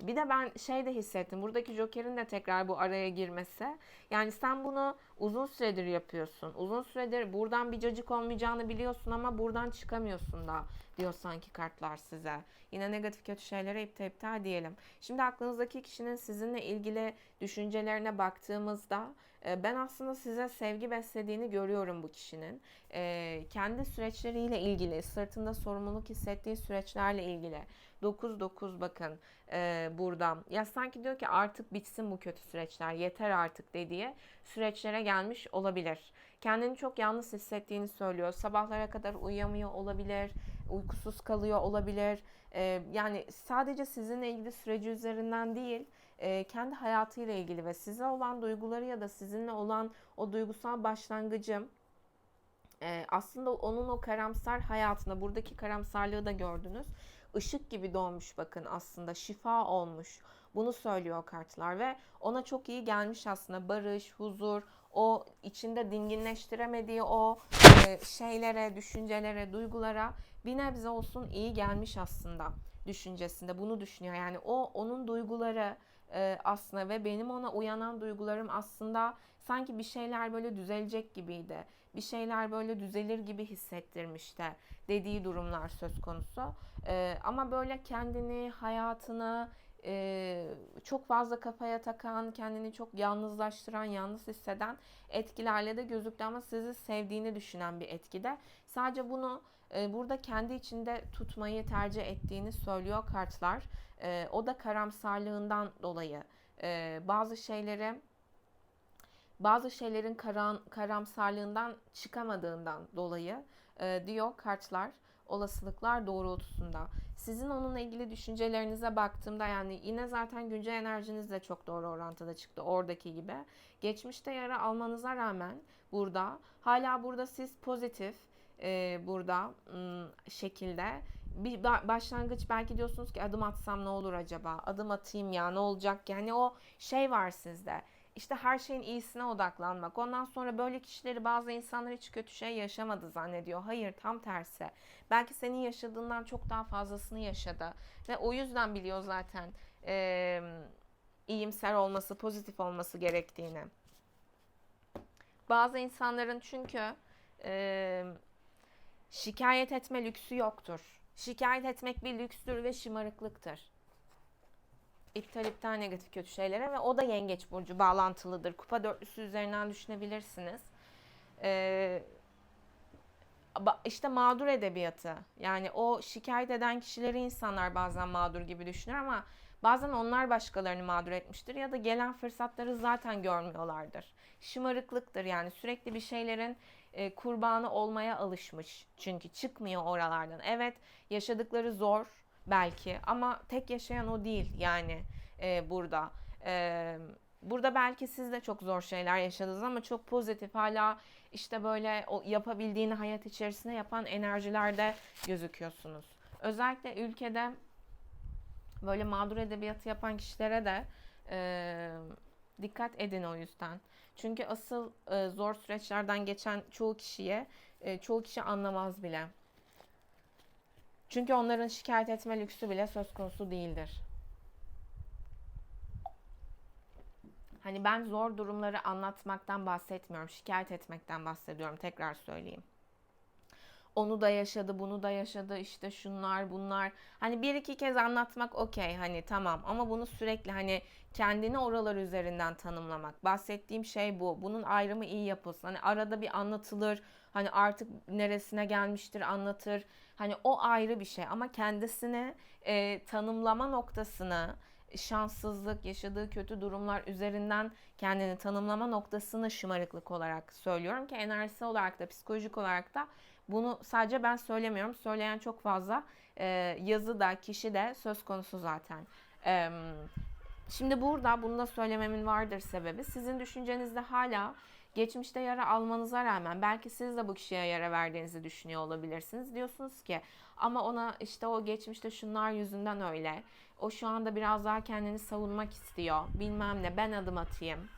Bir de ben şey de hissettim. Buradaki Joker'in de tekrar bu araya girmesi. Yani sen bunu uzun süredir yapıyorsun. Uzun süredir buradan bir cacık olmayacağını biliyorsun ama buradan çıkamıyorsun da diyor sanki kartlar size. Yine negatif kötü şeylere iptal diyelim. Şimdi aklınızdaki kişinin sizinle ilgili düşüncelerine baktığımızda ben aslında size sevgi beslediğini görüyorum bu kişinin. Kendi süreçleriyle ilgili, sırtında sorumluluk hissettiği süreçlerle ilgili. 9-9 bakın buradan. Ya sanki diyor ki artık bitsin bu kötü süreçler, yeter artık dediği süreçlere gelmiş olabilir. Kendini çok yalnız hissettiğini söylüyor. Sabahlara kadar uyuyamıyor olabilir, uykusuz kalıyor olabilir. Yani sadece sizinle ilgili süreci üzerinden değil, kendi hayatıyla ilgili ve size olan duyguları ya da sizinle olan o duygusal başlangıcı, aslında onun o karamsar hayatına, buradaki karamsarlığı da gördünüz. Işık gibi doğmuş bakın, aslında şifa olmuş. Bunu söylüyor kartlar ve ona çok iyi gelmiş aslında, barış, huzur, o içinde dinginleştiremediği o şeylere, düşüncelere, duygulara bir nebze olsun iyi gelmiş aslında düşüncesinde. Bunu düşünüyor. Yani onun duyguları aslında ve benim ona uyanan duygularım aslında sanki bir şeyler böyle düzelecek gibiydi. Bir şeyler böyle düzelir gibi hissettirmişti dediği durumlar söz konusu. Ama böyle kendini, hayatını çok fazla kafaya takan, kendini çok yalnızlaştıran, yalnız hisseden etkilerle de gözüktü ama sizi sevdiğini düşünen bir etkide. Sadece bunu burada kendi içinde tutmayı tercih ettiğini söylüyor kartlar. O da karamsarlığından dolayı bazı şeylerin karamsarlığından çıkamadığından dolayı diyor kartlar, olasılıklar doğrultusunda. Sizin onunla ilgili düşüncelerinize baktığımda, yani yine zaten güncel enerjinizle çok doğru orantıda çıktı oradaki gibi. Geçmişte yara almanıza rağmen hala burada siz pozitif burada şekilde bir başlangıç, belki diyorsunuz ki adım atsam ne olur acaba? Adım atayım ya, ne olacak? Yani o şey var sizde. İşte her şeyin iyisine odaklanmak. Ondan sonra böyle kişileri, bazı insanlar hiç kötü şey yaşamadı zannediyor. Hayır, tam tersi. Belki senin yaşadığından çok daha fazlasını yaşadı. Ve o yüzden biliyor zaten iyimser olması, pozitif olması gerektiğini. Bazı insanların çünkü şikayet etme lüksü yoktur. Şikayet etmek bir lükstür ve şımarıklıktır. İptal negatif kötü şeylere, ve o da yengeç burcu bağlantılıdır. Kupa dörtlüsü üzerinden düşünebilirsiniz. İşte mağdur edebiyatı. Yani o şikayet eden kişileri insanlar bazen mağdur gibi düşünür ama bazen onlar başkalarını mağdur etmiştir ya da gelen fırsatları zaten görmüyorlardır. Şımarıklıktır, yani sürekli bir şeylerin kurbanı olmaya alışmış. Çünkü çıkmıyor oralardan. Evet, yaşadıkları zor belki ama tek yaşayan o değil yani burada. Burada belki siz de çok zor şeyler yaşadınız ama çok pozitif, hala işte böyle o yapabildiğini hayat içerisinde yapan enerjilerde gözüküyorsunuz. Özellikle ülkede böyle mağdur edebiyatı yapan kişilere de dikkat edin o yüzden. Çünkü asıl zor süreçlerden geçen çoğu kişi anlamaz bile. Çünkü onların şikayet etme lüksü bile söz konusu değildir. Hani ben zor durumları anlatmaktan bahsetmiyorum, şikayet etmekten bahsediyorum, tekrar söyleyeyim. Onu da yaşadı, bunu da yaşadı, işte şunlar bunlar. Hani bir iki kez anlatmak okey, hani tamam, ama bunu sürekli hani kendini oralar üzerinden tanımlamak. Bahsettiğim şey bu. Bunun ayrımı iyi yapılsın. Hani arada bir anlatılır. Hani artık neresine gelmiştir anlatır. Hani o ayrı bir şey ama kendisini tanımlama noktasını, şanssızlık, yaşadığı kötü durumlar üzerinden kendini tanımlama noktasını şımarıklık olarak söylüyorum ki enerjisi olarak da psikolojik olarak da bunu sadece ben söylemiyorum. Söyleyen çok fazla yazı da, kişi de söz konusu zaten. Şimdi burada bunu da söylememin vardır sebebi. Sizin düşüncenizde hala geçmişte yara almanıza rağmen belki siz de bu kişiye yara verdiğinizi düşünüyor olabilirsiniz. Diyorsunuz ki ama ona işte o geçmişte şunlar yüzünden öyle. O şu anda biraz daha kendini savunmak istiyor. Bilmem ne, ben adım atayım.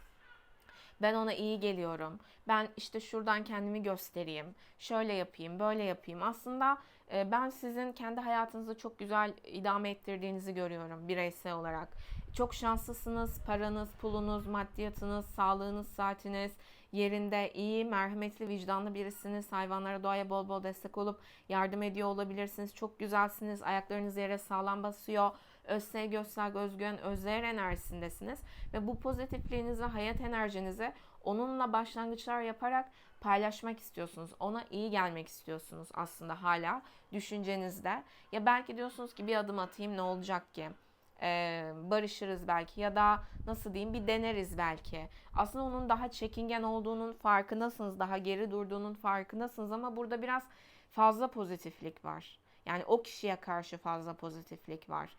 Ben ona iyi geliyorum. Ben işte şuradan kendimi göstereyim. Şöyle yapayım, böyle yapayım. Aslında ben sizin kendi hayatınızı çok güzel idame ettirdiğinizi görüyorum bireysel olarak. Çok şanslısınız. Paranız, pulunuz, maddiyatınız, sağlığınız, saatiniz yerinde, iyi, merhametli, vicdanlı birisiniz. Hayvanlara, doğaya bol bol destek olup yardım ediyor olabilirsiniz. Çok güzelsiniz. Ayaklarınız yere sağlam basıyor. Öz sevgi, öz saygı, özgüven, özdeğer enerjisindesiniz. Ve bu pozitifliğinizi, hayat enerjinizi onunla başlangıçlar yaparak paylaşmak istiyorsunuz. Ona iyi gelmek istiyorsunuz aslında hala düşüncenizde. Ya belki diyorsunuz ki bir adım atayım, ne olacak ki? Barışırız belki ya da nasıl diyeyim, bir deneriz belki. Aslında onun daha çekingen olduğunun farkındasınız, daha geri durduğunun farkındasınız ama burada biraz fazla pozitiflik var. Yani o kişiye karşı fazla pozitiflik var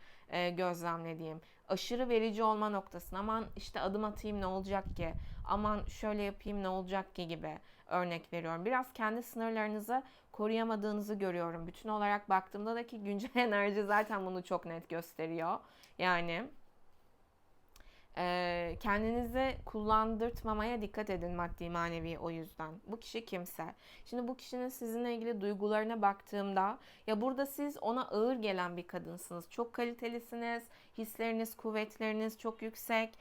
gözlemlediğim. Aşırı verici olma noktasına, aman işte adım atayım ne olacak ki, aman şöyle yapayım ne olacak ki gibi örnek veriyorum. Biraz kendi sınırlarınızı koruyamadığınızı görüyorum. Bütün olarak baktığımda da ki güncel enerji zaten bunu çok net gösteriyor. Yani kendinizi kullandırtmamaya dikkat edin maddi manevi o yüzden. Bu kişi kimse. Şimdi bu kişinin sizinle ilgili duygularına baktığımda ya burada siz ona ağır gelen bir kadınsınız. Çok kalitelisiniz. Hisleriniz, kuvvetleriniz çok yüksek.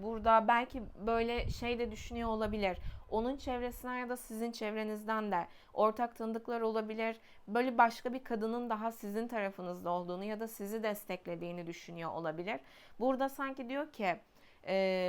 Burada belki böyle şey de düşünüyor olabilir. Onun çevresinden ya da sizin çevrenizden de ortak tanıdıklar olabilir. Böyle başka bir kadının daha sizin tarafınızda olduğunu ya da sizi desteklediğini düşünüyor olabilir. Burada sanki diyor ki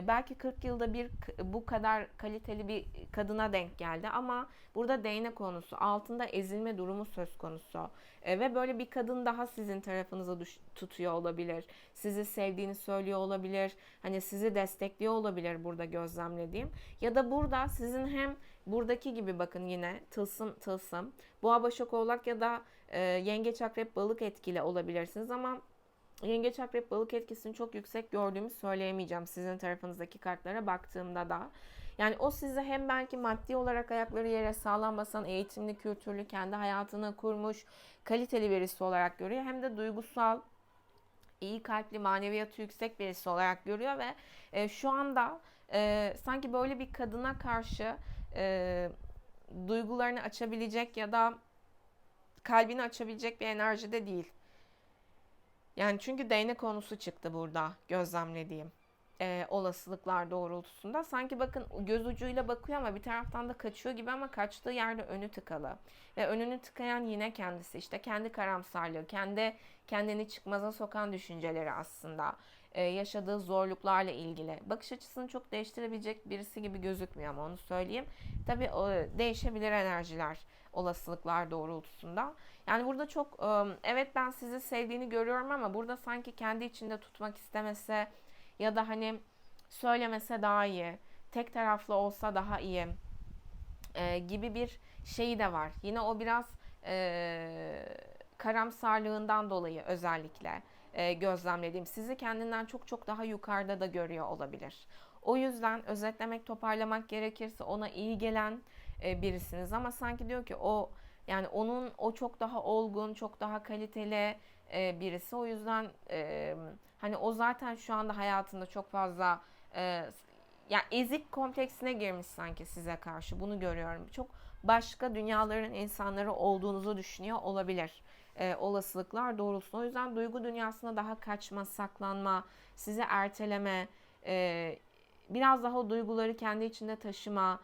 Belki 40 yılda bir bu kadar kaliteli bir kadına denk geldi ama burada değnek konusu, altında ezilme durumu söz konusu. Ve böyle bir kadın daha sizin tarafınıza tutuyor olabilir. Sizi sevdiğini söylüyor olabilir. Hani sizi destekliyor olabilir burada gözlemlediğim. Ya da burada sizin hem buradaki gibi bakın yine tılsım tılsım, boğa başak oğlak ya da yengeç akrep balık etkili olabilirsiniz ama yengeç akrep balık etkisini çok yüksek gördüğümü söyleyemeyeceğim sizin tarafınızdaki kartlara baktığımda da. Yani o sizi hem belki maddi olarak ayakları yere sağlam basan, eğitimli, kültürlü, kendi hayatını kurmuş, kaliteli birisi olarak görüyor. Hem de duygusal, iyi kalpli, maneviyatı yüksek birisi olarak görüyor ve şu anda sanki böyle bir kadına karşı duygularını açabilecek ya da kalbini açabilecek bir enerjide değil. Yani çünkü değnek konusu çıktı burada gözlemlediğim olasılıklar doğrultusunda. Sanki bakın göz ucuyla bakıyor ama bir taraftan da kaçıyor gibi ama kaçtığı yerde önü tıkalı. Ve önünü tıkayan yine kendisi. İşte kendi karamsarlığı, kendini çıkmaza sokan düşünceleri aslında. Yaşadığı zorluklarla ilgili. Bakış açısını çok değiştirebilecek birisi gibi gözükmüyor ama onu söyleyeyim. Tabii değişebilir enerjiler, olasılıklar doğrultusunda. Yani burada çok evet ben sizi sevdiğini görüyorum ama burada sanki kendi içinde tutmak istemese ya da hani söylemese daha iyi, tek taraflı olsa daha iyi gibi bir şeyi de var. Yine o biraz karamsarlığından dolayı özellikle gözlemlediğim sizi kendinden çok çok daha yukarıda da görüyor olabilir. O yüzden özetlemek, toparlamak gerekirse ona iyi gelen birisiniz ama sanki diyor ki yani o çok daha olgun, çok daha kaliteli birisi. O yüzden hani o zaten şu anda hayatında çok fazla yani ezik kompleksine girmiş sanki size karşı. Bunu görüyorum. Çok başka dünyaların insanları olduğunuzu düşünüyor olabilir. Olasılıklar doğrultusunda. O yüzden duygu dünyasına daha kaçma, saklanma, sizi erteleme, biraz daha o duyguları kendi içinde taşıma,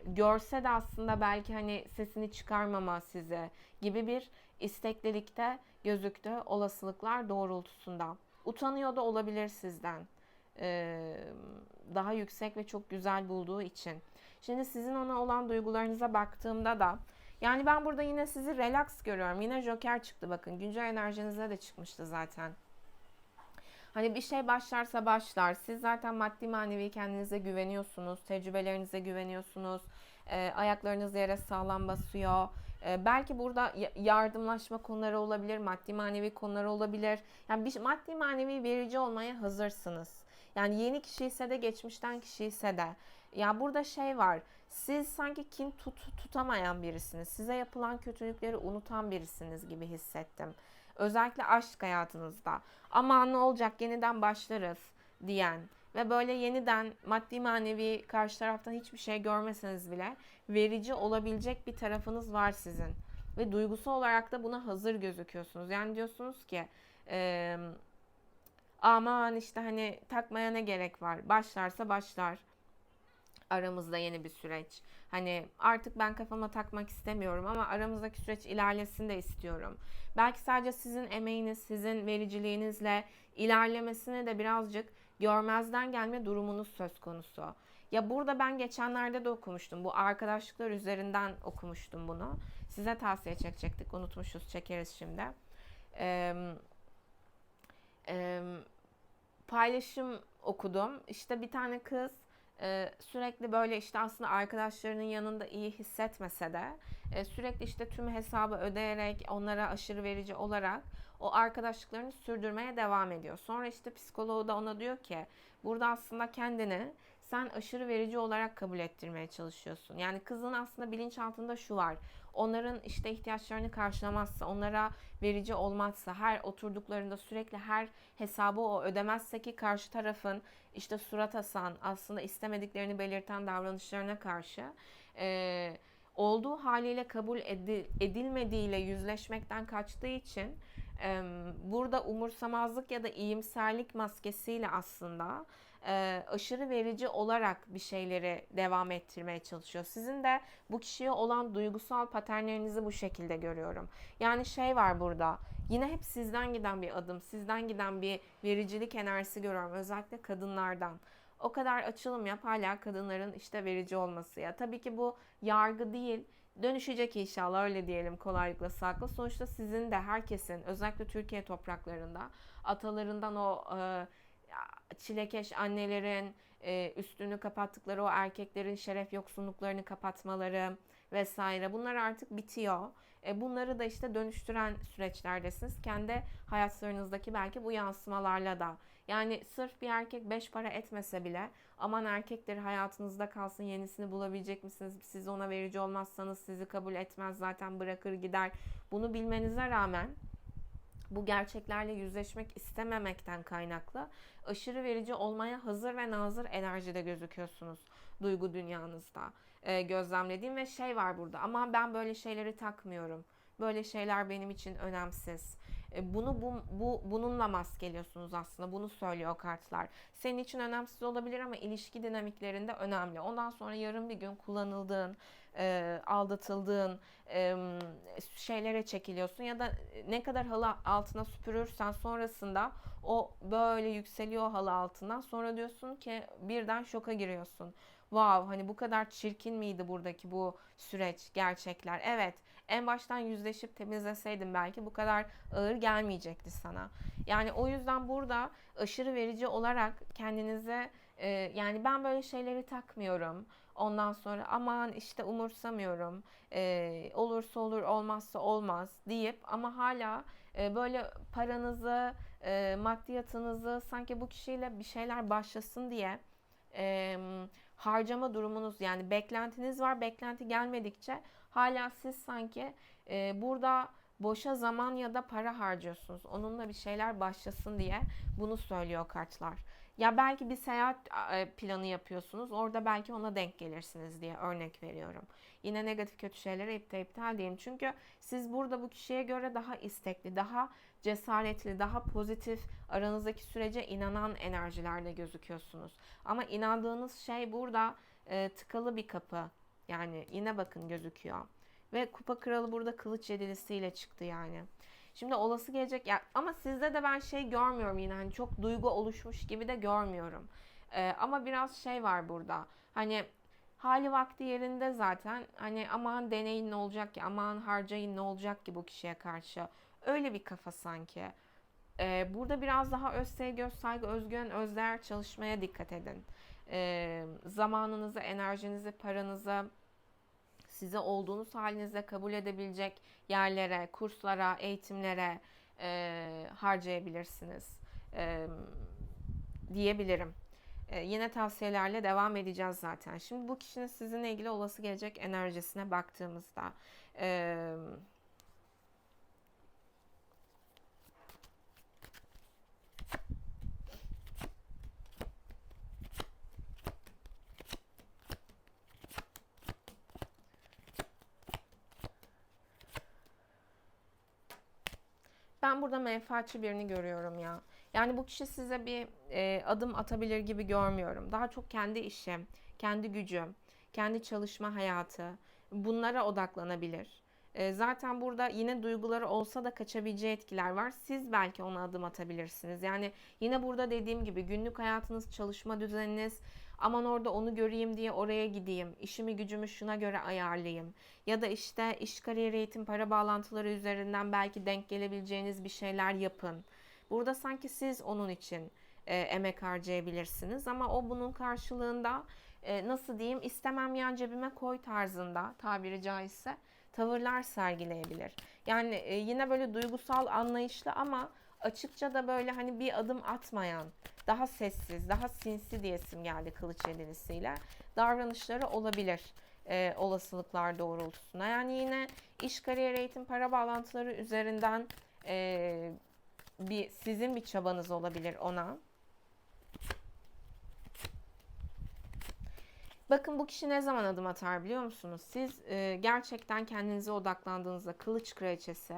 görse de aslında belki hani sesini çıkarmama size gibi bir isteklilikte gözüktü olasılıklar doğrultusunda. Utanıyor da olabilir sizden. Daha yüksek ve çok güzel bulduğu için. Şimdi sizin ona olan duygularınıza baktığımda da yani ben burada yine sizi relax görüyorum. Yine Joker çıktı bakın. Güncel enerjinize de çıkmıştı zaten. Hani bir şey başlarsa başlar. Siz zaten maddi manevi kendinize güveniyorsunuz. Tecrübelerinize güveniyorsunuz. Ayaklarınız yere sağlam basıyor. Belki burada yardımlaşma konuları olabilir. Maddi manevi konuları olabilir. Yani bir maddi manevi verici olmaya hazırsınız. Yani yeni kişi ise de geçmişten kişi ise de. Ya burada şey var. Siz sanki kin tutamayan birisiniz. Size yapılan kötülükleri unutan birisiniz gibi hissettim. Özellikle aşk hayatınızda. Ama ne olacak yeniden başlarız diyen ve böyle yeniden maddi manevi karşı taraftan hiçbir şey görmeseniz bile verici olabilecek bir tarafınız var sizin. Ve duygusal olarak da buna hazır gözüküyorsunuz. Yani diyorsunuz ki aman işte hani takmaya ne gerek var? Başlarsa başlar. Aramızda yeni bir süreç. Hani artık ben kafama takmak istemiyorum ama aramızdaki süreç ilerlesin de istiyorum. Belki sadece sizin emeğiniz, sizin vericiliğinizle ilerlemesini de birazcık görmezden gelme durumunuz söz konusu. Ya burada ben geçenlerde de okumuştum. Bu arkadaşlıklar üzerinden okumuştum bunu. Size tavsiye çekecektik. Unutmuşuz, çekeriz şimdi. Ee, e, Paylaşım okudum. İşte bir tane kız sürekli böyle işte aslında arkadaşlarının yanında iyi hissetmese de sürekli işte tüm hesabı ödeyerek onlara aşırı verici olarak o arkadaşlıklarını sürdürmeye devam ediyor. Sonra işte psikoloğu da ona diyor ki burada aslında kendini sen aşırı verici olarak kabul ettirmeye çalışıyorsun. Yani kızın aslında bilinçaltında şu var. Onların işte ihtiyaçlarını karşılamazsa, onlara verici olmazsa, her oturduklarında sürekli her hesabı o ödemezse ki karşı tarafın işte surat asan, aslında istemediklerini belirten davranışlarına karşı olduğu haliyle kabul edilmediğiyle yüzleşmekten kaçtığı için burada umursamazlık ya da iyimserlik maskesiyle aslında aşırı verici olarak bir şeyleri devam ettirmeye çalışıyor. Sizin de bu kişiye olan duygusal paternlerinizi bu şekilde görüyorum. Yani şey var burada. Yine hep sizden giden bir adım, sizden giden bir vericilik enerjisi görüyorum. Özellikle kadınlardan. O kadar açılım yap, hala kadınların işte verici olması. Ya tabii ki bu yargı değil. Dönüşecek inşallah, öyle diyelim, kolaylıkla saklı. Sonuçta sizin de, herkesin, özellikle Türkiye topraklarında atalarından o çilekeş annelerin üstünü kapattıkları, o erkeklerin şeref yoksunluklarını kapatmaları vesaire, bunlar artık bitiyor. Bunları da işte dönüştüren süreçlerdesiniz. Kendi hayatlarınızdaki belki bu yansımalarla da. Yani sırf bir erkek beş para etmese bile, aman erkekleri hayatınızda kalsın, yenisini bulabilecek misiniz? Siz ona verici olmazsanız sizi kabul etmez, zaten bırakır gider. Bunu bilmenize rağmen bu gerçeklerle yüzleşmek istememekten kaynaklı aşırı verici olmaya hazır ve nazır enerjide gözüküyorsunuz duygu dünyanızda. Gözlemlediğim ve şey var burada, ama ben böyle şeyleri takmıyorum. Böyle şeyler benim için önemsiz. Bununla maskeliyorsunuz aslında. Bunu söylüyor kartlar. Senin için önemsiz olabilir ama ilişki dinamiklerinde önemli. Ondan sonra yarın bir gün kullanıldığın, aldatıldığın şeylere çekiliyorsun ya da ne kadar halı altına süpürürsen sonrasında o böyle yükseliyor halı altından. Sonra diyorsun ki, birden şoka giriyorsun. Wow, hani bu kadar çirkin miydi buradaki bu süreç, gerçekler? Evet, en baştan yüzleşip temizleseydin belki bu kadar ağır gelmeyecekti sana. Yani o yüzden burada aşırı verici olarak kendinize yani ben böyle şeyleri takmıyorum. Ondan sonra aman işte umursamıyorum. Olursa olur, olmazsa olmaz deyip ama hala böyle paranızı, maddiyatınızı sanki bu kişiyle bir şeyler başlasın diye e, harcama durumunuz, yani beklentiniz var. Beklenti gelmedikçe hala siz sanki burada boşa zaman ya da para harcıyorsunuz. Onunla bir şeyler başlasın diye bunu söylüyor kartlar. Ya belki bir seyahat planı yapıyorsunuz. Orada belki ona denk gelirsiniz diye örnek veriyorum. Yine negatif kötü şeylere iptal diyeyim. Çünkü siz burada bu kişiye göre daha istekli, daha cesaretli, daha pozitif, aranızdaki sürece inanan enerjilerde gözüküyorsunuz. Ama inandığınız şey burada tıkalı bir kapı. Yani yine bakın gözüküyor. Ve kupa kralı burada kılıç yedilisiyle çıktı yani. Şimdi olası gelecek ya, ama sizde de ben şey görmüyorum, yine hani çok duygu oluşmuş gibi de görmüyorum. Ama biraz şey var burada. Hani hali vakti yerinde zaten. Hani aman deneyin ne olacak ki, aman harcayın ne olacak ki bu kişiye karşı. Öyle bir kafa sanki. Burada biraz daha öz sevgi, öz saygı, özgüven, özdeğer çalışmaya dikkat edin. Zamanınızı, enerjinizi, paranızı size olduğunuz halinizde kabul edebilecek yerlere, kurslara, eğitimlere harcayabilirsiniz diyebilirim. Yine tavsiyelerle devam edeceğiz zaten. Şimdi bu kişinin sizinle ilgili olası gelecek enerjisine baktığımızda ben burada menfaatçi birini görüyorum ya. Yani bu kişi size bir adım atabilir gibi görmüyorum. Daha çok kendi işi, kendi gücü, kendi çalışma hayatı, bunlara odaklanabilir. Zaten burada yine duyguları olsa da kaçabileceği etkiler var. Siz belki ona adım atabilirsiniz. Yani yine burada dediğim gibi günlük hayatınız, çalışma düzeniniz, aman orada onu göreyim diye oraya gideyim, işimi gücümü şuna göre ayarlayayım. Ya da işte iş, kariyer, eğitim, para bağlantıları üzerinden belki denk gelebileceğiniz bir şeyler yapın. Burada sanki siz onun için emek harcayabilirsiniz ama o bunun karşılığında nasıl diyeyim, istemem yan cebime koy tarzında, tabiri caizse, tavırlar sergileyebilir. Yani yine böyle duygusal, anlayışlı ama açıkça da böyle hani bir adım atmayan, daha sessiz, daha sinsi diyesim geldi kılıç yedilisiyle, davranışları olabilir olasılıklar doğrultusunda. Yani yine iş, kariyer, eğitim, para bağlantıları üzerinden sizin bir çabanız olabilir ona. Bakın bu kişi ne zaman adım atar biliyor musunuz? Siz gerçekten kendinize odaklandığınızda, kılıç kraliçesi,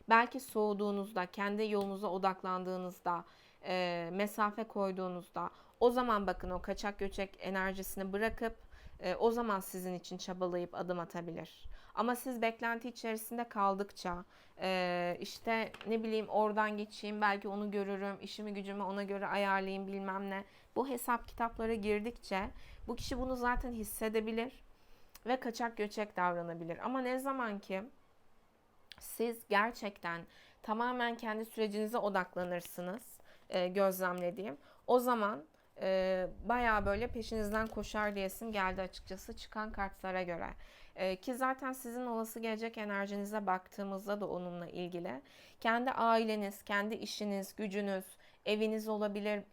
belki soğuduğunuzda, kendi yolunuza odaklandığınızda, mesafe koyduğunuzda, o zaman bakın o kaçak göçek enerjisini bırakıp O zaman sizin için çabalayıp adım atabilir. Ama siz beklenti içerisinde kaldıkça, işte ne bileyim oradan geçeyim, belki onu görürüm, işimi gücümü ona göre ayarlayayım bilmem ne. Bu hesap kitaplara girdikçe bu kişi bunu zaten hissedebilir ve kaçak göçek davranabilir. Ama ne zaman ki siz gerçekten tamamen kendi sürecinize odaklanırsınız, gözlemlediğim. O zaman bayağı böyle peşinizden koşar diyesim geldi açıkçası çıkan kartlara göre. Ki zaten sizin olası gelecek enerjinize baktığımızda da onunla ilgili. Kendi aileniz, kendi işiniz, gücünüz, eviniz olabilir,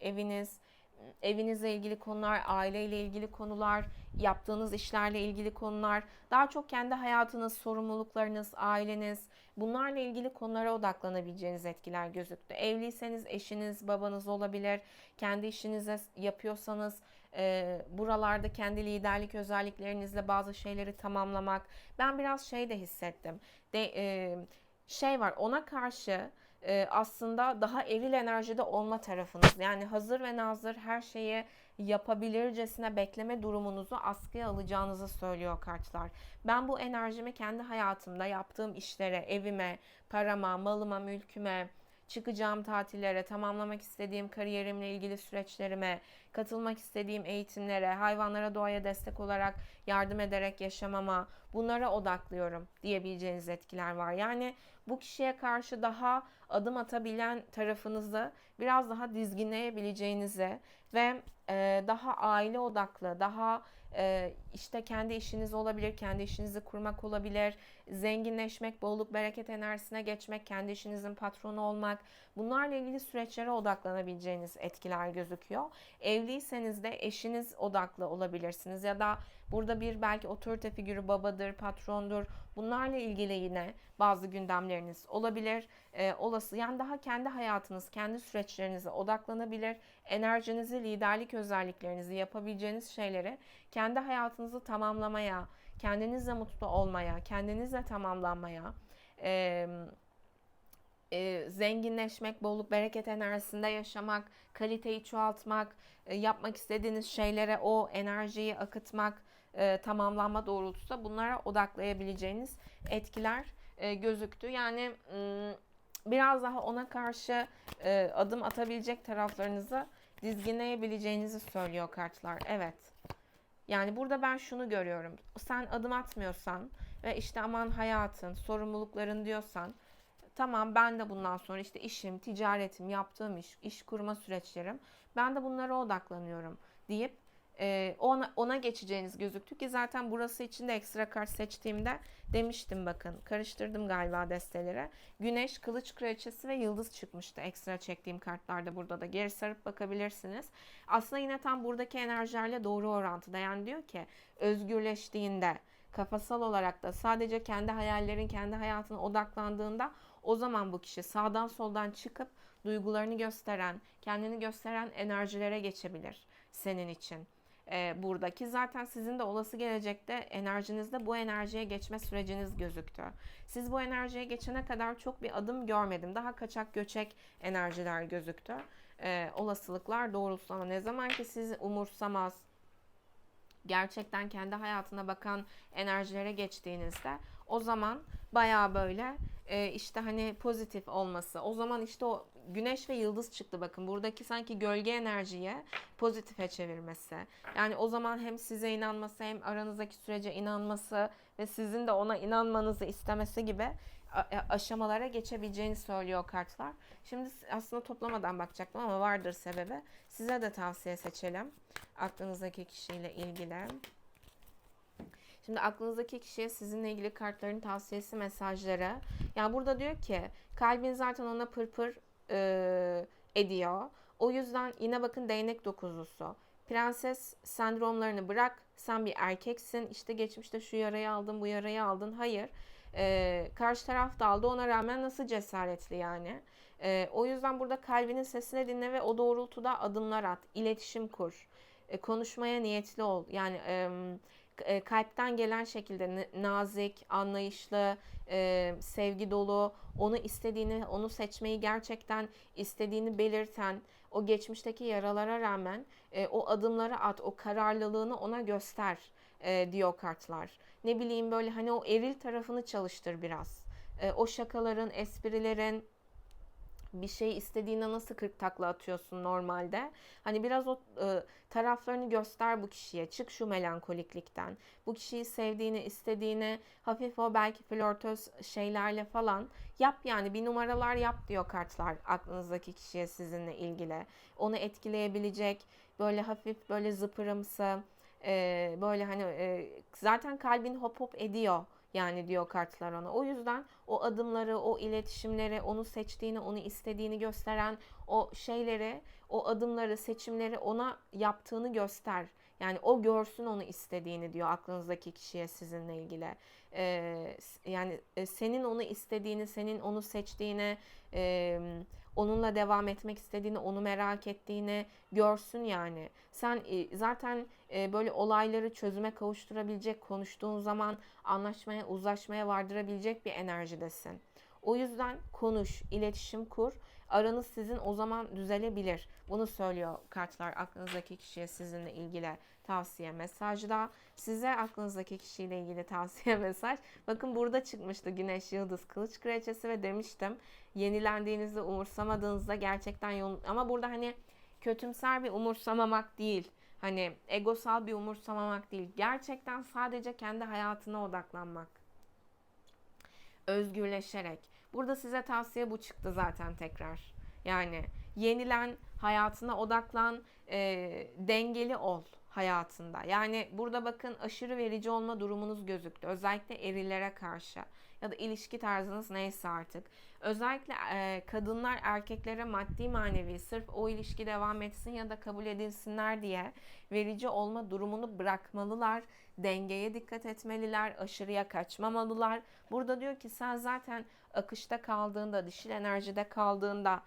evinizle ilgili konular, aileyle ilgili konular, yaptığınız işlerle ilgili konular, daha çok kendi hayatınız, sorumluluklarınız, aileniz, bunlarla ilgili konulara odaklanabileceğiniz etkiler gözüktü. Evliyseniz eşiniz, babanız olabilir. Kendi işinize yapıyorsanız buralarda kendi liderlik özelliklerinizle bazı şeyleri tamamlamak. Ben biraz şey de hissettim. Şey var, ona karşı aslında daha eril enerjide olma tarafınız. Yani hazır ve nazır her şeyi yapabilircesine bekleme durumunuzu askıya alacağınızı söylüyor kartlar. Ben bu enerjimi kendi hayatımda yaptığım işlere, evime, parama, malıma, mülküme, çıkacağım tatillere, tamamlamak istediğim kariyerimle ilgili süreçlerime, katılmak istediğim eğitimlere, hayvanlara, doğaya destek olarak yardım ederek yaşamama, bunlara odaklıyorum diyebileceğiniz etkiler var. Yani bu kişiye karşı daha adım atabilen tarafınızı biraz daha dizginleyebileceğinizi ve daha aile odaklı, daha işte kendi işiniz olabilir, kendi işinizi kurmak olabilir, zenginleşmek, bolluk bereket enerjisine geçmek, kendi işinizin patronu olmak, bunlarla ilgili süreçlere odaklanabileceğiniz etkiler gözüküyor. Evliyseniz de eşiniz odaklı olabilirsiniz ya da burada bir belki otorite figürü, babadır, patrondur, bunlarla ilgili yine bazı gündemleriniz olabilir. Olası yani daha kendi hayatınız, kendi süreçlerinize odaklanabilir. Enerjinizi, liderlik özelliklerinizi, yapabileceğiniz şeyleri kendi hayatınızı tamamlamaya, kendinizle mutlu olmaya, kendinizle tamamlanmaya, zenginleşmek, bolluk bereket enerjisinde yaşamak, kaliteyi çoğaltmak, yapmak istediğiniz şeylere o enerjiyi akıtmak, tamamlanma doğrultusunda bunlara odaklayabileceğiniz etkiler gözüktü. Yani biraz daha ona karşı adım atabilecek taraflarınızı dizginleyebileceğinizi söylüyor kartlar. Evet. Yani burada ben şunu görüyorum. Sen adım atmıyorsan ve işte aman hayatın, sorumlulukların diyorsan, tamam ben de bundan sonra işte işim, ticaretim, yaptığım iş kurma süreçlerim, ben de bunlara odaklanıyorum deyip ona geçeceğiniz gözüktü ki zaten burası için de ekstra kart seçtiğimde demiştim, bakın karıştırdım galiba desteleri. Güneş, Kılıç Kraliçesi ve Yıldız çıkmıştı ekstra çektiğim kartlarda, burada da geri sarıp bakabilirsiniz. Aslında yine tam buradaki enerjilerle doğru orantıda. Yani diyor ki özgürleştiğinde, kafasal olarak da sadece kendi hayallerin, kendi hayatına odaklandığında, o zaman bu kişi sağdan soldan çıkıp duygularını gösteren, kendini gösteren enerjilere geçebilir senin için. Buradaki zaten sizin de olası gelecekte enerjinizde bu enerjiye geçme süreciniz gözüktü. Siz bu enerjiye geçene kadar çok bir adım görmedim. Daha kaçak göçek enerjiler gözüktü. Olasılıklar doğrultusunda, ama ne zaman ki sizi umursamaz, gerçekten kendi hayatına bakan enerjilere geçtiğinizde, o zaman bayağı böyle işte hani pozitif olması, o zaman işte o güneş ve yıldız çıktı, bakın buradaki sanki gölge enerjiye pozitife çevirmesi. Yani o zaman hem size inanması, hem aranızdaki sürece inanması ve sizin de ona inanmanızı istemesi gibi aşamalara geçebileceğini söylüyor kartlar. Şimdi aslında toplamadan bakacaktım ama vardır sebebi. Size de tavsiye seçelim aklınızdaki kişiyle ilgili. Şimdi aklınızdaki kişiye sizinle ilgili kartların tavsiyesi, mesajları. Yani burada diyor ki kalbin zaten ona pırpır ediyor. O yüzden yine bakın değnek dokuzlusu. Prenses sendromlarını bırak. Sen bir erkeksin. İşte geçmişte şu yarayı aldın, bu yarayı aldın. Hayır. Karşı taraf da aldı. Ona rağmen nasıl cesaretli yani. O yüzden burada kalbinin sesini dinle ve o doğrultuda adımlar at. İletişim kur. Konuşmaya niyetli ol. Yani kalpten gelen şekilde nazik, anlayışlı, sevgi dolu, onu istediğini, onu seçmeyi gerçekten istediğini belirten, O geçmişteki yaralara rağmen o adımları at, o kararlılığını ona göster diyor kartlar. Ne bileyim böyle hani o eril tarafını çalıştır biraz. O şakaların, esprilerin, bir şey istediğinde nasıl 40 takla atıyorsun normalde? Hani biraz o taraflarını göster bu kişiye. Çık şu melankoliklikten. Bu kişiyi sevdiğini, istediğini, hafif o belki flörtöz şeylerle falan yap, yani bir numaralar yap diyor kartlar aklınızdaki kişiye sizinle ilgili. Onu etkileyebilecek böyle hafif böyle zıpırımsı, böyle hani zaten kalbin hop hop ediyor yani diyor kartlar ona. O yüzden o adımları, o iletişimleri, onu seçtiğini, onu istediğini gösteren o şeyleri, o adımları, seçimleri ona yaptığını göster. Yani o görsün onu istediğini diyor aklınızdaki kişiye sizinle ilgili. Yani senin onu istediğini, senin onu seçtiğini, onunla devam etmek istediğini, onu merak ettiğini görsün yani. Sen zaten böyle olayları çözüme kavuşturabilecek, konuştuğun zaman anlaşmaya, uzlaşmaya vardırabilecek bir enerjidesin. O yüzden konuş, iletişim kur. Aranız sizin o zaman düzelebilir. Bunu söylüyor kartlar aklınızdaki kişiye sizinle ilgili tavsiye mesajda. Size aklınızdaki kişiyle ilgili tavsiye mesaj. Bakın burada çıkmıştı Güneş, Yıldız, Kılıç Kraliçesi ve demiştim yenilendiğinizde, umursamadığınızda gerçekten yol, ama burada hani kötümser bir umursamamak değil. Hani egosal bir umursamamak değil. Gerçekten sadece kendi hayatına odaklanmak. Özgürleşerek. Burada size tavsiye bu çıktı zaten tekrar. Yani yenilen, hayatına odaklan, dengeli ol hayatında. Yani burada bakın aşırı verici olma durumunuz gözüktü. Özellikle erilere karşı ya da ilişki tarzınız neyse artık. Özellikle kadınlar erkeklere maddi manevi sırf o ilişki devam etsin ya da kabul edilsinler diye verici olma durumunu bırakmalılar. Dengeye dikkat etmeliler, aşırıya kaçmamalılar. Burada diyor ki sen zaten akışta kaldığında, dişil enerjide kaldığında,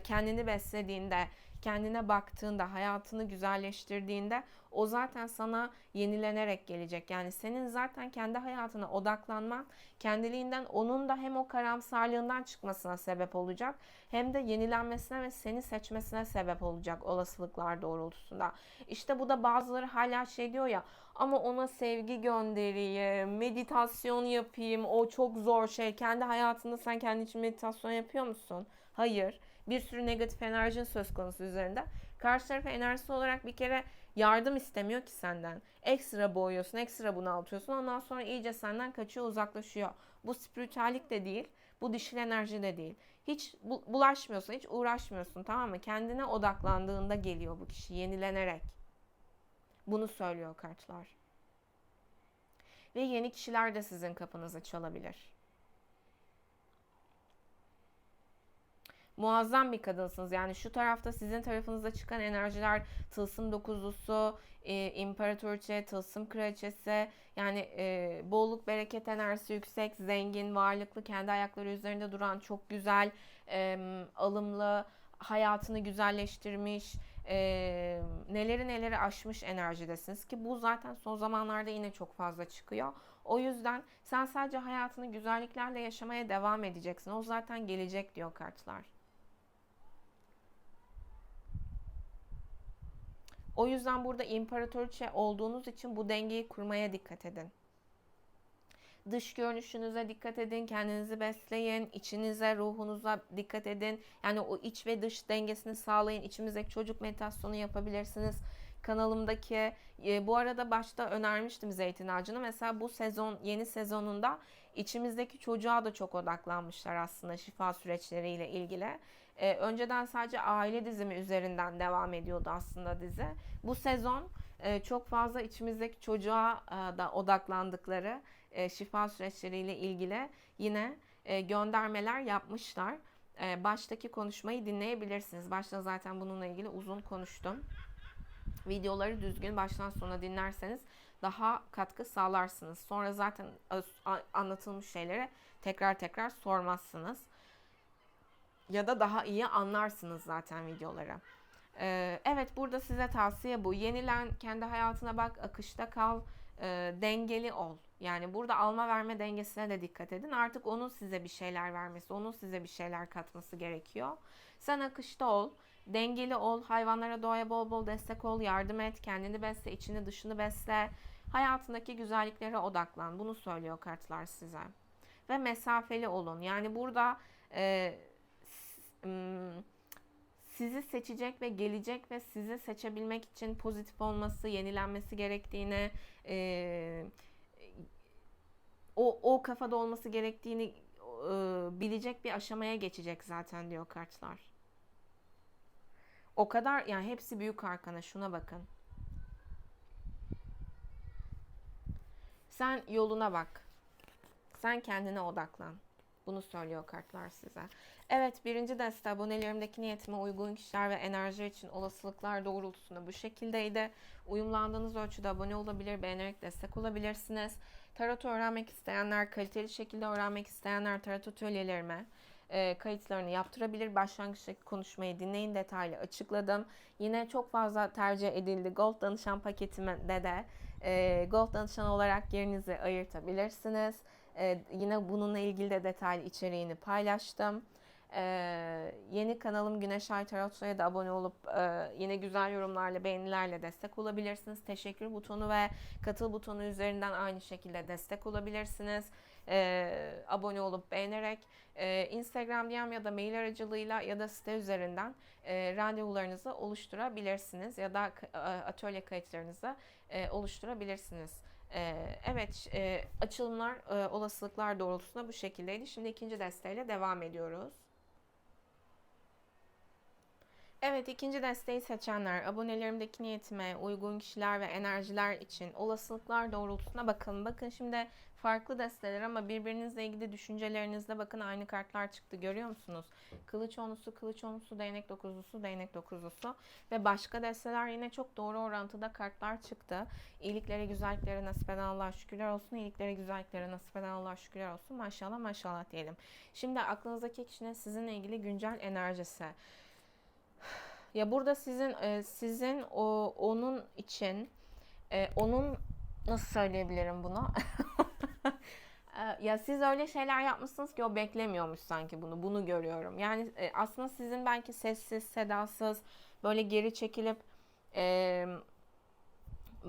kendini beslediğinde, kendine baktığında, hayatını güzelleştirdiğinde o zaten sana yenilenerek gelecek. Yani senin zaten kendi hayatına odaklanman kendiliğinden onun da hem o karamsarlığından çıkmasına sebep olacak hem de yenilenmesine ve seni seçmesine sebep olacak olasılıklar doğrultusunda. İşte bu da bazıları hala şey diyor ya, ama ona sevgi göndereyim, meditasyon yapayım, o çok zor şey. Kendi hayatında sen kendi için meditasyon yapıyor musun? Hayır. Bir sürü negatif enerjin söz konusu üzerinde. Karşı taraf enerjisi olarak bir kere yardım istemiyor ki senden. Ekstra boğuyorsun, ekstra bunaltıyorsun. Ondan sonra iyice senden kaçıyor, uzaklaşıyor. Bu spiritüellik de değil, bu dişil enerji de değil. Hiç bulaşmıyorsun, hiç uğraşmıyorsun, tamam mı? Kendine odaklandığında geliyor bu kişi yenilenerek. Bunu söylüyor kartlar. Ve yeni kişiler de sizin kapınızı çalabilir. Muazzam bir kadınsınız. Yani şu tarafta sizin tarafınızda çıkan enerjiler tılsım dokuzlusu, imparatoriçe, tılsım kraliçesi, yani bolluk bereket enerjisi yüksek, zengin, varlıklı, kendi ayakları üzerinde duran, çok güzel, alımlı, hayatını güzelleştirmiş, neleri neleri aşmış enerjidesiniz ki bu zaten son zamanlarda yine çok fazla çıkıyor. O yüzden sen sadece hayatını güzelliklerle yaşamaya devam edeceksin. O zaten gelecek diyor kartlar. O yüzden burada imparatoriçe olduğunuz için bu dengeyi kurmaya dikkat edin. Dış görünüşünüze dikkat edin, kendinizi besleyin, içinize, ruhunuza dikkat edin. Yani o iç ve dış dengesini sağlayın. İçimizdeki çocuk meditasyonu yapabilirsiniz. Kanalımdaki, bu arada başta önermiştim zeytin ağacını. Mesela bu sezon, yeni sezonunda içimizdeki çocuğa da çok odaklanmışlar aslında şifa süreçleriyle ilgili. Önceden sadece aile dizimi üzerinden devam ediyordu aslında dizi. Bu sezon çok fazla içimizdeki çocuğa da odaklandıkları şifa süreçleriyle ilgili yine göndermeler yapmışlar. Baştaki konuşmayı dinleyebilirsiniz. Başta zaten bununla ilgili uzun konuştum. Videoları düzgün baştan sona dinlerseniz daha katkı sağlarsınız. Sonra zaten anlatılmış şeyleri tekrar tekrar sormazsınız. Ya da daha iyi anlarsınız zaten videoları. Evet, burada size tavsiye bu. Yenilen, kendi hayatına bak, akışta kal, dengeli ol. Yani burada alma verme dengesine de dikkat edin. Artık onun size bir şeyler vermesi, onun size bir şeyler katması gerekiyor. Sen akışta ol. Dengeli ol, hayvanlara, doğaya bol bol destek ol, yardım et, kendini besle, içini dışını besle. Hayatındaki güzelliklere odaklan. Bunu söylüyor kartlar size. Ve mesafeli olun. Yani burada e, sizi seçecek ve gelecek ve sizi seçebilmek için pozitif olması, yenilenmesi gerektiğini, o kafada olması gerektiğini bilecek bir aşamaya geçecek zaten diyor kartlar. O kadar yani hepsi büyük arkana, şuna bakın. Sen yoluna bak. Sen kendine odaklan. Bunu söylüyor kartlar size. Evet, birinci deste abonelerimdeki niyetime uygun kişiler ve enerji için olasılıklar doğrultusunda bu şekildeydi. Uyumlandığınız ölçüde abone olabilir, beğenerek destek olabilirsiniz. Tarot öğrenmek isteyenler, kaliteli şekilde öğrenmek isteyenler tarot atölyelerime kayıtlarını yaptırabilir. Başlangıçtaki konuşmayı dinleyin, detaylı açıkladım. Yine çok fazla tercih edildi. Gold danışan paketimde de Gold danışan olarak yerinizi ayırtabilirsiniz. Yine bununla ilgili de detaylı içeriğini paylaştım. Yeni kanalım Güneş Ay Tarot'ya da abone olup yine güzel yorumlarla, beğenilerle destek olabilirsiniz. Teşekkür butonu ve katıl butonu üzerinden aynı şekilde destek olabilirsiniz. Abone olup beğenerek Instagram DM ya da mail aracılığıyla ya da site üzerinden randevularınızı oluşturabilirsiniz ya da atölye kayıtlarınızı oluşturabilirsiniz. Evet, açılımlar, olasılıklar doğrultusunda bu şekildeydi. Şimdi ikinci desteğiyle devam ediyoruz. Evet, ikinci desteği seçenler, abonelerimdeki niyetime uygun kişiler ve enerjiler için olasılıklar doğrultusuna bakalım. Bakın şimdi farklı desteler ama birbirinizle ilgili düşüncelerinizde bakın aynı kartlar çıktı, görüyor musunuz? Kılıç onlusu, kılıç onlusu, değnek dokuzlusu, değnek dokuzlusu ve başka desteler yine çok doğru orantıda kartlar çıktı. İyiliklere, güzelliklere nasip eden Allah'a şükürler olsun. İyiliklere, güzelliklere nasip eden Allah'a şükürler olsun. Maşallah maşallah diyelim. Şimdi aklınızdaki kişinin sizinle ilgili güncel enerjisi. Ya burada sizin onun için onun nasıl söyleyebilirim bunu? Ya siz öyle şeyler yapmışsınız ki o beklemiyormuş sanki bunu. Bunu görüyorum. Yani aslında sizin belki sessiz, sedasız böyle geri çekilip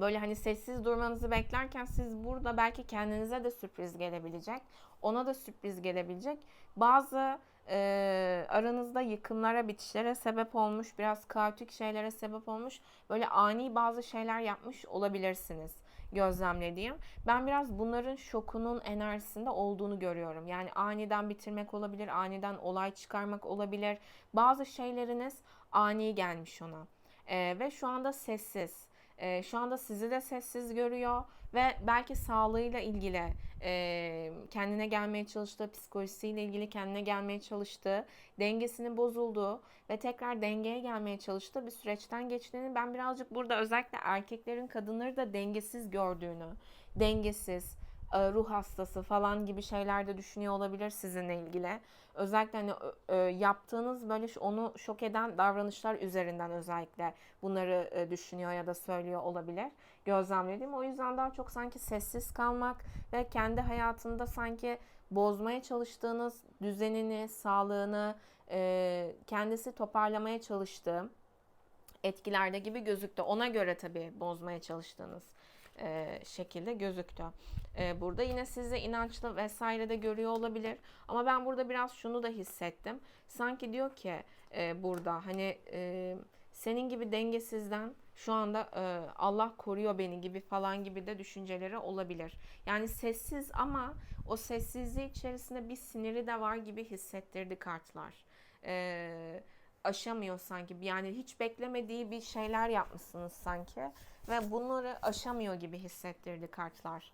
böyle hani sessiz durmanızı beklerken siz burada belki kendinize de sürpriz gelebilecek. Ona da sürpriz gelebilecek. Bazı aranızda yıkımlara, bitişlere sebep olmuş, biraz kaotik şeylere sebep olmuş, böyle ani bazı şeyler yapmış olabilirsiniz gözlemlediğim. Ben biraz bunların şokunun enerjisinde olduğunu görüyorum. Yani aniden bitirmek olabilir, aniden olay çıkarmak olabilir. Bazı şeyleriniz ani gelmiş ona. Ve şu anda sessiz. Şu anda sizi de sessiz görüyor ve belki sağlığıyla ilgili kendine gelmeye çalıştığı, psikolojisiyle ilgili kendine gelmeye çalıştığı, dengesinin bozulduğu ve tekrar dengeye gelmeye çalıştığı bir süreçten geçtiğini, ben birazcık burada özellikle erkeklerin kadınları da dengesiz gördüğünü, dengesiz, ruh hastası falan gibi şeyler de düşünüyor olabilir sizinle ilgili. Özellikle hani yaptığınız böyle onu şok eden davranışlar üzerinden özellikle bunları düşünüyor ya da söylüyor olabilir. Gözlemlediğim. O yüzden daha çok sanki sessiz kalmak ve kendi hayatında sanki bozmaya çalıştığınız düzenini, sağlığını kendisi toparlamaya çalıştığı etkilerde gibi gözüktü. Ona göre tabii bozmaya çalıştığınız şekilde gözüktü. Burada yine sizi inançlı vesaire de görüyor olabilir. Ama ben burada biraz şunu da hissettim. Sanki diyor ki burada hani senin gibi dengesizden şu anda Allah koruyor beni gibi falan gibi de düşünceleri olabilir. Yani sessiz ama o sessizliği içerisinde bir siniri de var gibi hissettirdi kartlar. Aşamıyor sanki. Yani hiç beklemediği bir şeyler yapmışsınız sanki. Ve bunları aşamıyor gibi hissettirdi kartlar.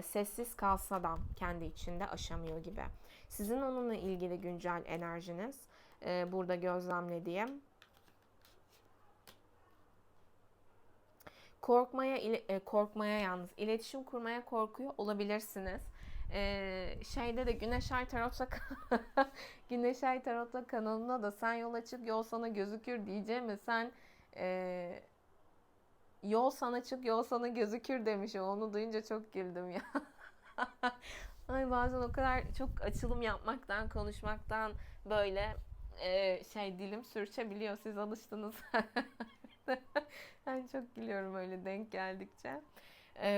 Sessiz kalsa da kendi içinde aşamıyor gibi. Sizin onunla ilgili güncel enerjiniz burada gözlemlediğim. Korkmaya yalnız iletişim kurmaya korkuyor olabilirsiniz. Şeyde de Güneş Ay Tarot'ta Güneş Ay Tarot'ta kanalına da sen yola çık yol sana gözükür diyeceğim sen yol sana çık yol sana gözükür demiş. Onu duyunca çok güldüm ya. Ay bazen o kadar çok açılım yapmaktan, konuşmaktan böyle Dilim sürçebiliyor, siz alıştınız. Ben çok gülüyorum öyle denk geldikçe.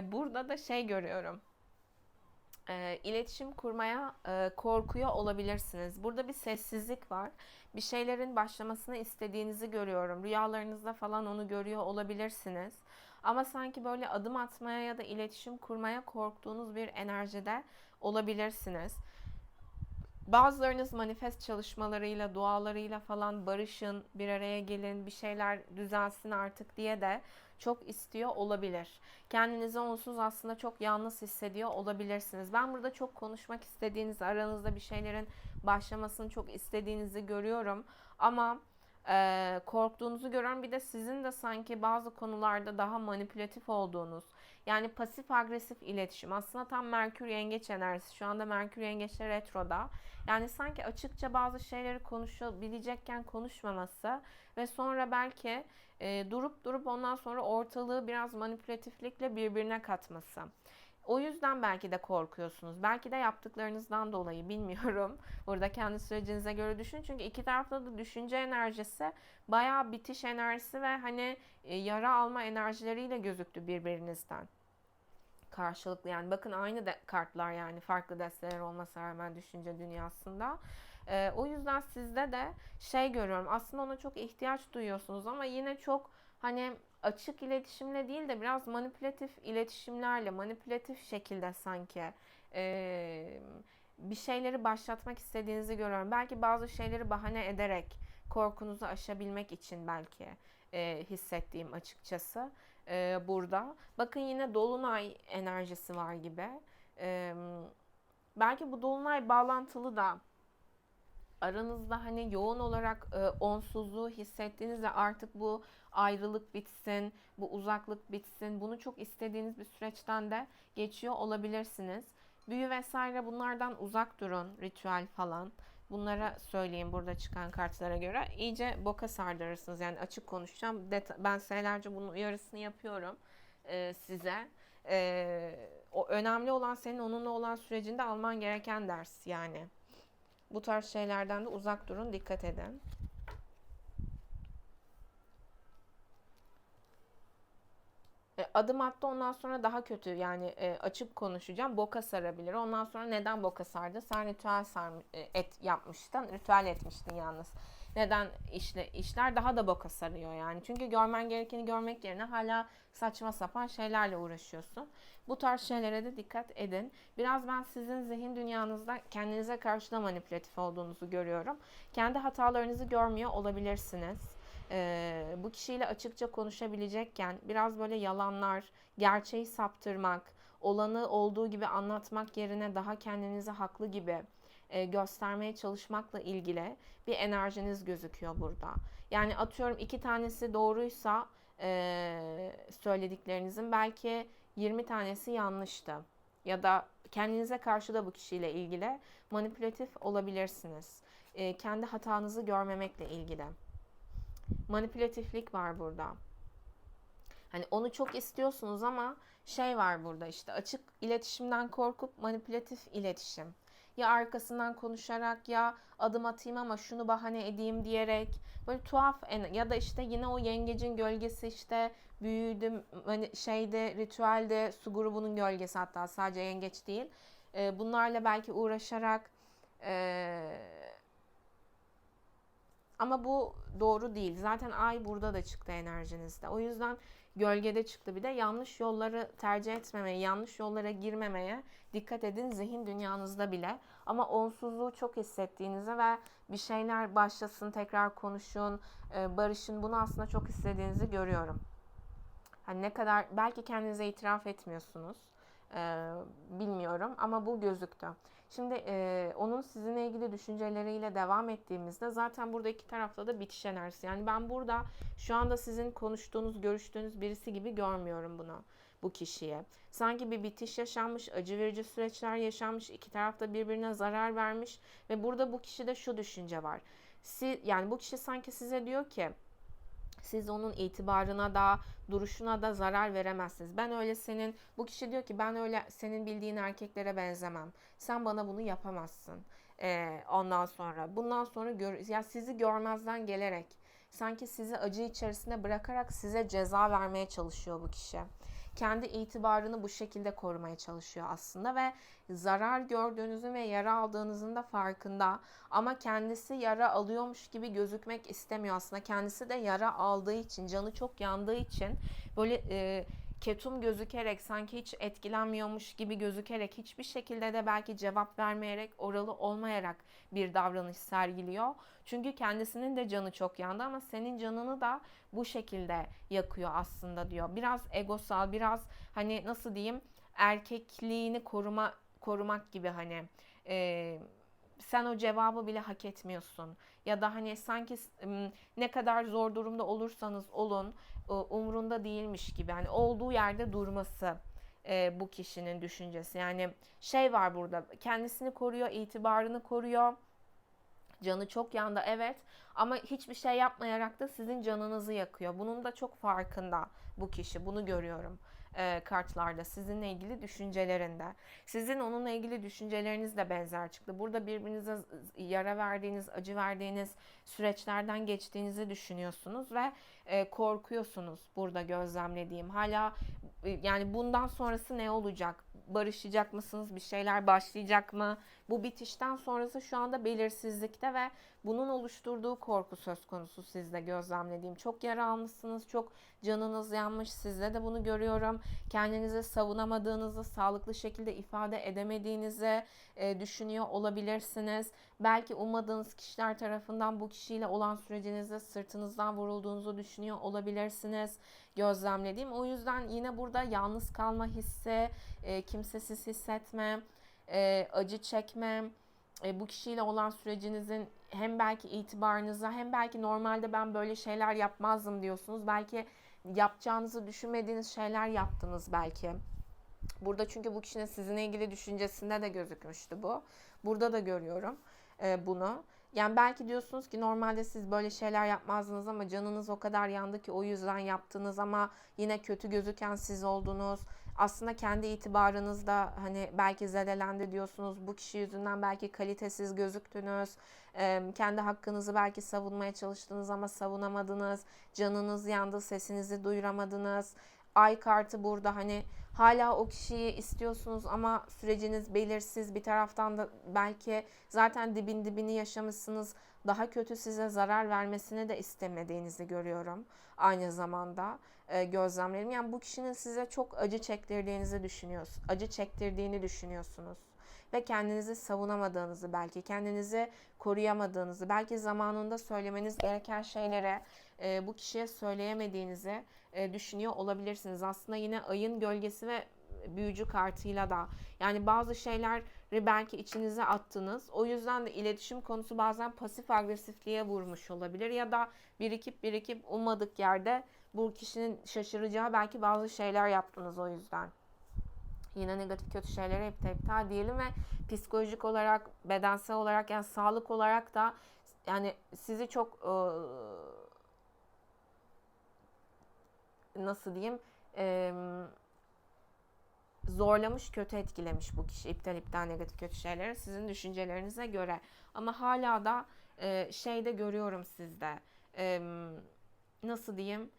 Burada da görüyorum. İletişim kurmaya korkuyor olabilirsiniz. Burada bir sessizlik var. Bir şeylerin başlamasını istediğinizi görüyorum. Rüyalarınızda falan onu görüyor olabilirsiniz. Ama sanki böyle adım atmaya ya da iletişim kurmaya korktuğunuz bir enerjide olabilirsiniz. Bazılarınız manifest çalışmalarıyla, dualarıyla falan barışın, bir araya gelin, bir şeyler düzelsin artık diye de çok istiyor olabilir. Kendinizi onsuz aslında çok yalnız hissediyor olabilirsiniz. Ben burada çok konuşmak istediğinizi, aranızda bir şeylerin başlamasını çok istediğinizi görüyorum. Ama korktuğunuzu görüyorum. Bir de sizin de sanki bazı konularda daha manipülatif olduğunuz, yani pasif agresif iletişim. Aslında tam Merkür Yengeç enerjisi. Şu anda Merkür Yengeç'te retroda. Yani sanki açıkça bazı şeyleri konuşabilecekken konuşmaması ve sonra belki durup ondan sonra ortalığı biraz manipülatiflikle birbirine katması. O yüzden belki de korkuyorsunuz. Belki de yaptıklarınızdan dolayı, bilmiyorum. Burada kendi sürecinize göre düşünün. Çünkü iki tarafta da düşünce enerjisi bayağı bitiş enerjisi ve hani yara alma enerjileriyle gözüktü birbirinizden. Karşılıklı, yani bakın aynı kartlar, yani farklı desteler olmasına rağmen düşünce dünyasında. O yüzden sizde de görüyorum, aslında ona çok ihtiyaç duyuyorsunuz ama yine çok hani açık iletişimle değil de biraz manipülatif iletişimlerle, manipülatif şekilde sanki bir şeyleri başlatmak istediğinizi görüyorum. Belki bazı şeyleri bahane ederek korkunuzu aşabilmek için belki hissettiğim açıkçası burada. Bakın yine dolunay enerjisi var gibi. Belki bu dolunay bağlantılı da aranızda hani yoğun olarak onsuzluğu hissettiğinizde artık bu ayrılık bitsin, bu uzaklık bitsin. Bunu çok istediğiniz bir süreçten de geçiyor olabilirsiniz. Büyü vesaire, bunlardan uzak durun, ritüel falan. Bunlara söyleyeyim burada çıkan kartlara göre. İyice boka sardırırsınız. Yani açık konuşacağım. Ben senelerce bunun uyarısını yapıyorum size. O önemli olan senin onunla olan sürecinde alman gereken ders yani. Bu tarz şeylerden de uzak durun, dikkat edin. Adım attı, ondan sonra daha kötü, yani açık konuşacağım, boka sarabilir. Ondan sonra neden boka sardı? Sen ritüel yapmıştın, ritüel etmiştin yalnız. Neden işler daha da boka sarıyor yani. Çünkü görmen gerekeni görmek yerine hala saçma sapan şeylerle uğraşıyorsun. Bu tarz şeylere de dikkat edin. Biraz ben sizin zihin dünyanızda kendinize karşı da manipülatif olduğunuzu görüyorum. Kendi hatalarınızı görmüyor olabilirsiniz. Bu kişiyle açıkça konuşabilecekken biraz böyle yalanlar, gerçeği saptırmak, olanı olduğu gibi anlatmak yerine daha kendinizi haklı gibi göstermeye çalışmakla ilgili bir enerjiniz gözüküyor burada. Yani atıyorum 2 tanesi doğruysa söylediklerinizin belki 20 tanesi yanlıştı. Ya da kendinize karşı da bu kişiyle ilgili manipülatif olabilirsiniz. Kendi hatanızı görmemekle ilgili. Manipülatiflik var burada. Hani onu çok istiyorsunuz ama var burada, işte açık iletişimden korkup manipülatif iletişim. Ya arkasından konuşarak, ya adım atayım ama şunu bahane edeyim diyerek, böyle tuhaf, ya da işte yine o yengecin gölgesi, işte büyüdüm hani ritüelde su grubunun gölgesi, hatta sadece yengeç değil. Bunlarla belki uğraşarak ama bu doğru değil. Zaten ay burada da çıktı enerjinizde. O yüzden gölgede çıktı. Bir de yanlış yolları tercih etmemeye, yanlış yollara girmemeye dikkat edin zihin dünyanızda bile. Ama onsuzluğu çok hissettiğinizi ve bir şeyler başlasın, tekrar konuşun, barışın, bunu aslında çok istediğinizi görüyorum. Hani ne kadar belki kendinize itiraf etmiyorsunuz. Bilmiyorum ama bu gözüktü. Şimdi onun sizinle ilgili düşünceleriyle devam ettiğimizde zaten burada iki tarafta da bitiş enerjisi. Yani ben burada şu anda sizin konuştuğunuz, görüştüğünüz birisi gibi görmüyorum bunu, bu kişiye. Sanki bir bitiş yaşanmış, acı verici süreçler yaşanmış, iki tarafta birbirine zarar vermiş ve burada bu kişide şu düşünce var. Yani bu kişi sanki size diyor ki, siz onun itibarına da, duruşuna da zarar veremezsiniz. Bu kişi diyor ki, ben öyle senin bildiğin erkeklere benzemem. Sen bana bunu yapamazsın. Ondan sonra bundan sonra yani sizi görmezden gelerek, sanki sizi acı içerisinde bırakarak size ceza vermeye çalışıyor bu kişi. Kendi itibarını bu şekilde korumaya çalışıyor aslında ve zarar gördüğünüzün ve yara aldığınızın da farkında. Ama kendisi yara alıyormuş gibi gözükmek istemiyor aslında. Kendisi de yara aldığı için, canı çok yandığı için böyle ketum gözükerek, sanki hiç etkilenmiyormuş gibi gözükerek, hiçbir şekilde de belki cevap vermeyerek, oralı olmayarak bir davranış sergiliyor. Çünkü kendisinin de canı çok yandı ama senin canını da bu şekilde yakıyor aslında diyor. Biraz egosal, biraz hani nasıl diyeyim, erkekliğini korumak gibi, hani sen o cevabı bile hak etmiyorsun. Ya da hani sanki ne kadar zor durumda olursanız olun umrunda değilmiş gibi. Hani olduğu yerde durması bu kişinin düşüncesi. Yani şey var burada, kendisini koruyor, itibarını koruyor. Canı çok yandı evet, ama hiçbir şey yapmayarak da sizin canınızı yakıyor. Bunun da çok farkında bu kişi. Bunu görüyorum kartlarda, sizinle ilgili düşüncelerinde. Sizin onunla ilgili düşünceleriniz de benzer çıktı. Burada birbirinize yara verdiğiniz, acı verdiğiniz süreçlerden geçtiğinizi düşünüyorsunuz ve korkuyorsunuz burada gözlemlediğim. Hala yani bundan sonrası ne olacak? Barışacak mısınız? Bir şeyler başlayacak mı? Bu bitişten sonrası şu anda belirsizlikte ve bunun oluşturduğu korku söz konusu sizde gözlemlediğim. Çok yara almışsınız, çok canınız yanmış. Sizde de bunu görüyorum. Kendinizi savunamadığınızı, sağlıklı şekilde ifade edemediğinizi düşünüyor olabilirsiniz. Belki ummadığınız kişiler tarafından bu kişiyle olan sürecinizde sırtınızdan vurulduğunuzu düşünüyor olabilirsiniz gözlemlediğim. O yüzden yine burada yalnız kalma hissi, kimsesiz hissetme, acı çekme, bu kişiyle olan sürecinizin hem belki itibarınıza, hem belki normalde ben böyle şeyler yapmazdım diyorsunuz. Belki yapacağınızı düşünmediğiniz şeyler yaptınız belki. Burada çünkü bu kişinin sizinle ilgili düşüncesinde de gözükmüştü bu. Burada da görüyorum bunu. Yani belki diyorsunuz ki normalde siz böyle şeyler yapmazdınız ama canınız o kadar yandı ki o yüzden yaptınız, ama yine kötü gözüken siz oldunuz. Aslında kendi itibarınız da hani belki zedelendi diyorsunuz. Bu kişi yüzünden belki kalitesiz gözüktünüz. Kendi hakkınızı belki savunmaya çalıştınız ama savunamadınız. Canınız yandı, sesinizi duyuramadınız. Ay kartı burada, hani hala o kişiyi istiyorsunuz ama süreciniz belirsiz. Bir taraftan da belki zaten dibini yaşamışsınız. Daha kötü size zarar vermesini de istemediğinizi görüyorum. Aynı zamanda gözlemlerim. Yani bu kişinin size çok acı çektirdiğinizi düşünüyorsunuz. Acı çektirdiğini düşünüyorsunuz. Ve kendinizi savunamadığınızı, belki kendinizi koruyamadığınızı, belki zamanında söylemeniz gereken şeylere bu kişiye söyleyemediğinizi düşünüyor olabilirsiniz. Aslında yine ayın gölgesi ve büyücü kartıyla da, yani bazı şeyleri belki içinize attınız. O yüzden de iletişim konusu bazen pasif agresifliğe vurmuş olabilir ya da birikip ummadık yerde bu kişinin şaşıracağı belki bazı şeyler yaptınız o yüzden. Yine negatif kötü şeylere iptal diyelim ve psikolojik olarak, bedensel olarak, yani sağlık olarak da yani sizi çok nasıl diyeyim, zorlamış, kötü etkilemiş bu kişi, iptal negatif kötü şeyleri sizin düşüncelerinize göre. Ama hala da şeyde görüyorum sizde, nasıl diyeyim,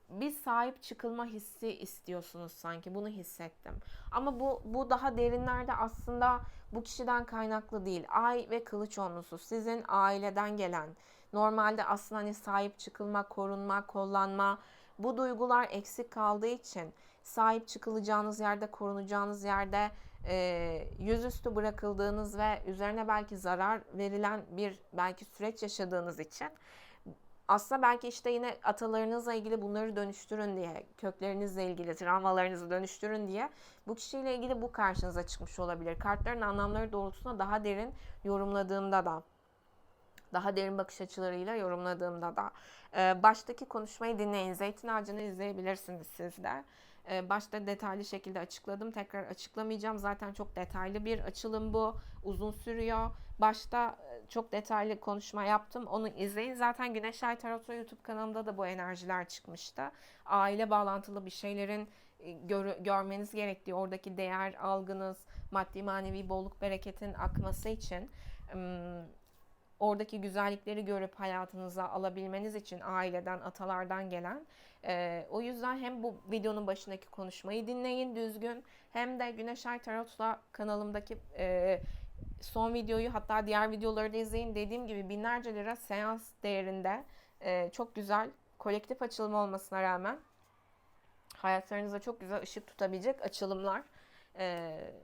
biz sahip çıkılma hissi istiyorsunuz sanki, bunu hissettim. Ama bu daha derinlerde aslında bu kişiden kaynaklı değil. Ay ve kılıç onlusu sizin aileden gelen, normalde aslında hani sahip çıkılma, korunma, kollanma, bu duygular eksik kaldığı için sahip çıkılacağınız yerde, korunacağınız yerde yüzüstü bırakıldığınız ve üzerine belki zarar verilen bir belki süreç yaşadığınız için, aslında belki işte yine atalarınızla ilgili bunları dönüştürün diye, köklerinizle ilgili travmalarınızı dönüştürün diye bu kişiyle ilgili bu karşınıza çıkmış olabilir. Kartların anlamları doğrultusunda daha derin yorumladığımda da, daha derin bakış açılarıyla yorumladığımda da baştaki konuşmayı dinleyin. Zeytin Ağacı'nı izleyebilirsiniz siz de. Başta detaylı şekilde açıkladım. Tekrar açıklamayacağım. Zaten çok detaylı bir açılım bu. Uzun sürüyor. Başta çok detaylı konuşma yaptım. Onu izleyin. Zaten Güneş Ay Tarot YouTube kanalımda da bu enerjiler çıkmıştı. Aile bağlantılı bir şeylerin görmeniz gerektiği, oradaki değer algınız, maddi manevi bolluk bereketin akması için, oradaki güzellikleri görüp hayatınıza alabilmeniz için aileden, atalardan gelen. O yüzden hem bu videonun başındaki konuşmayı dinleyin düzgün, hem de Güneş Ay Tarot'la kanalımdaki son videoyu, hatta diğer videoları da izleyin. Dediğim gibi binlerce lira seans değerinde çok güzel kolektif açılım olmasına rağmen hayatlarınıza çok güzel ışık tutabilecek açılımlar,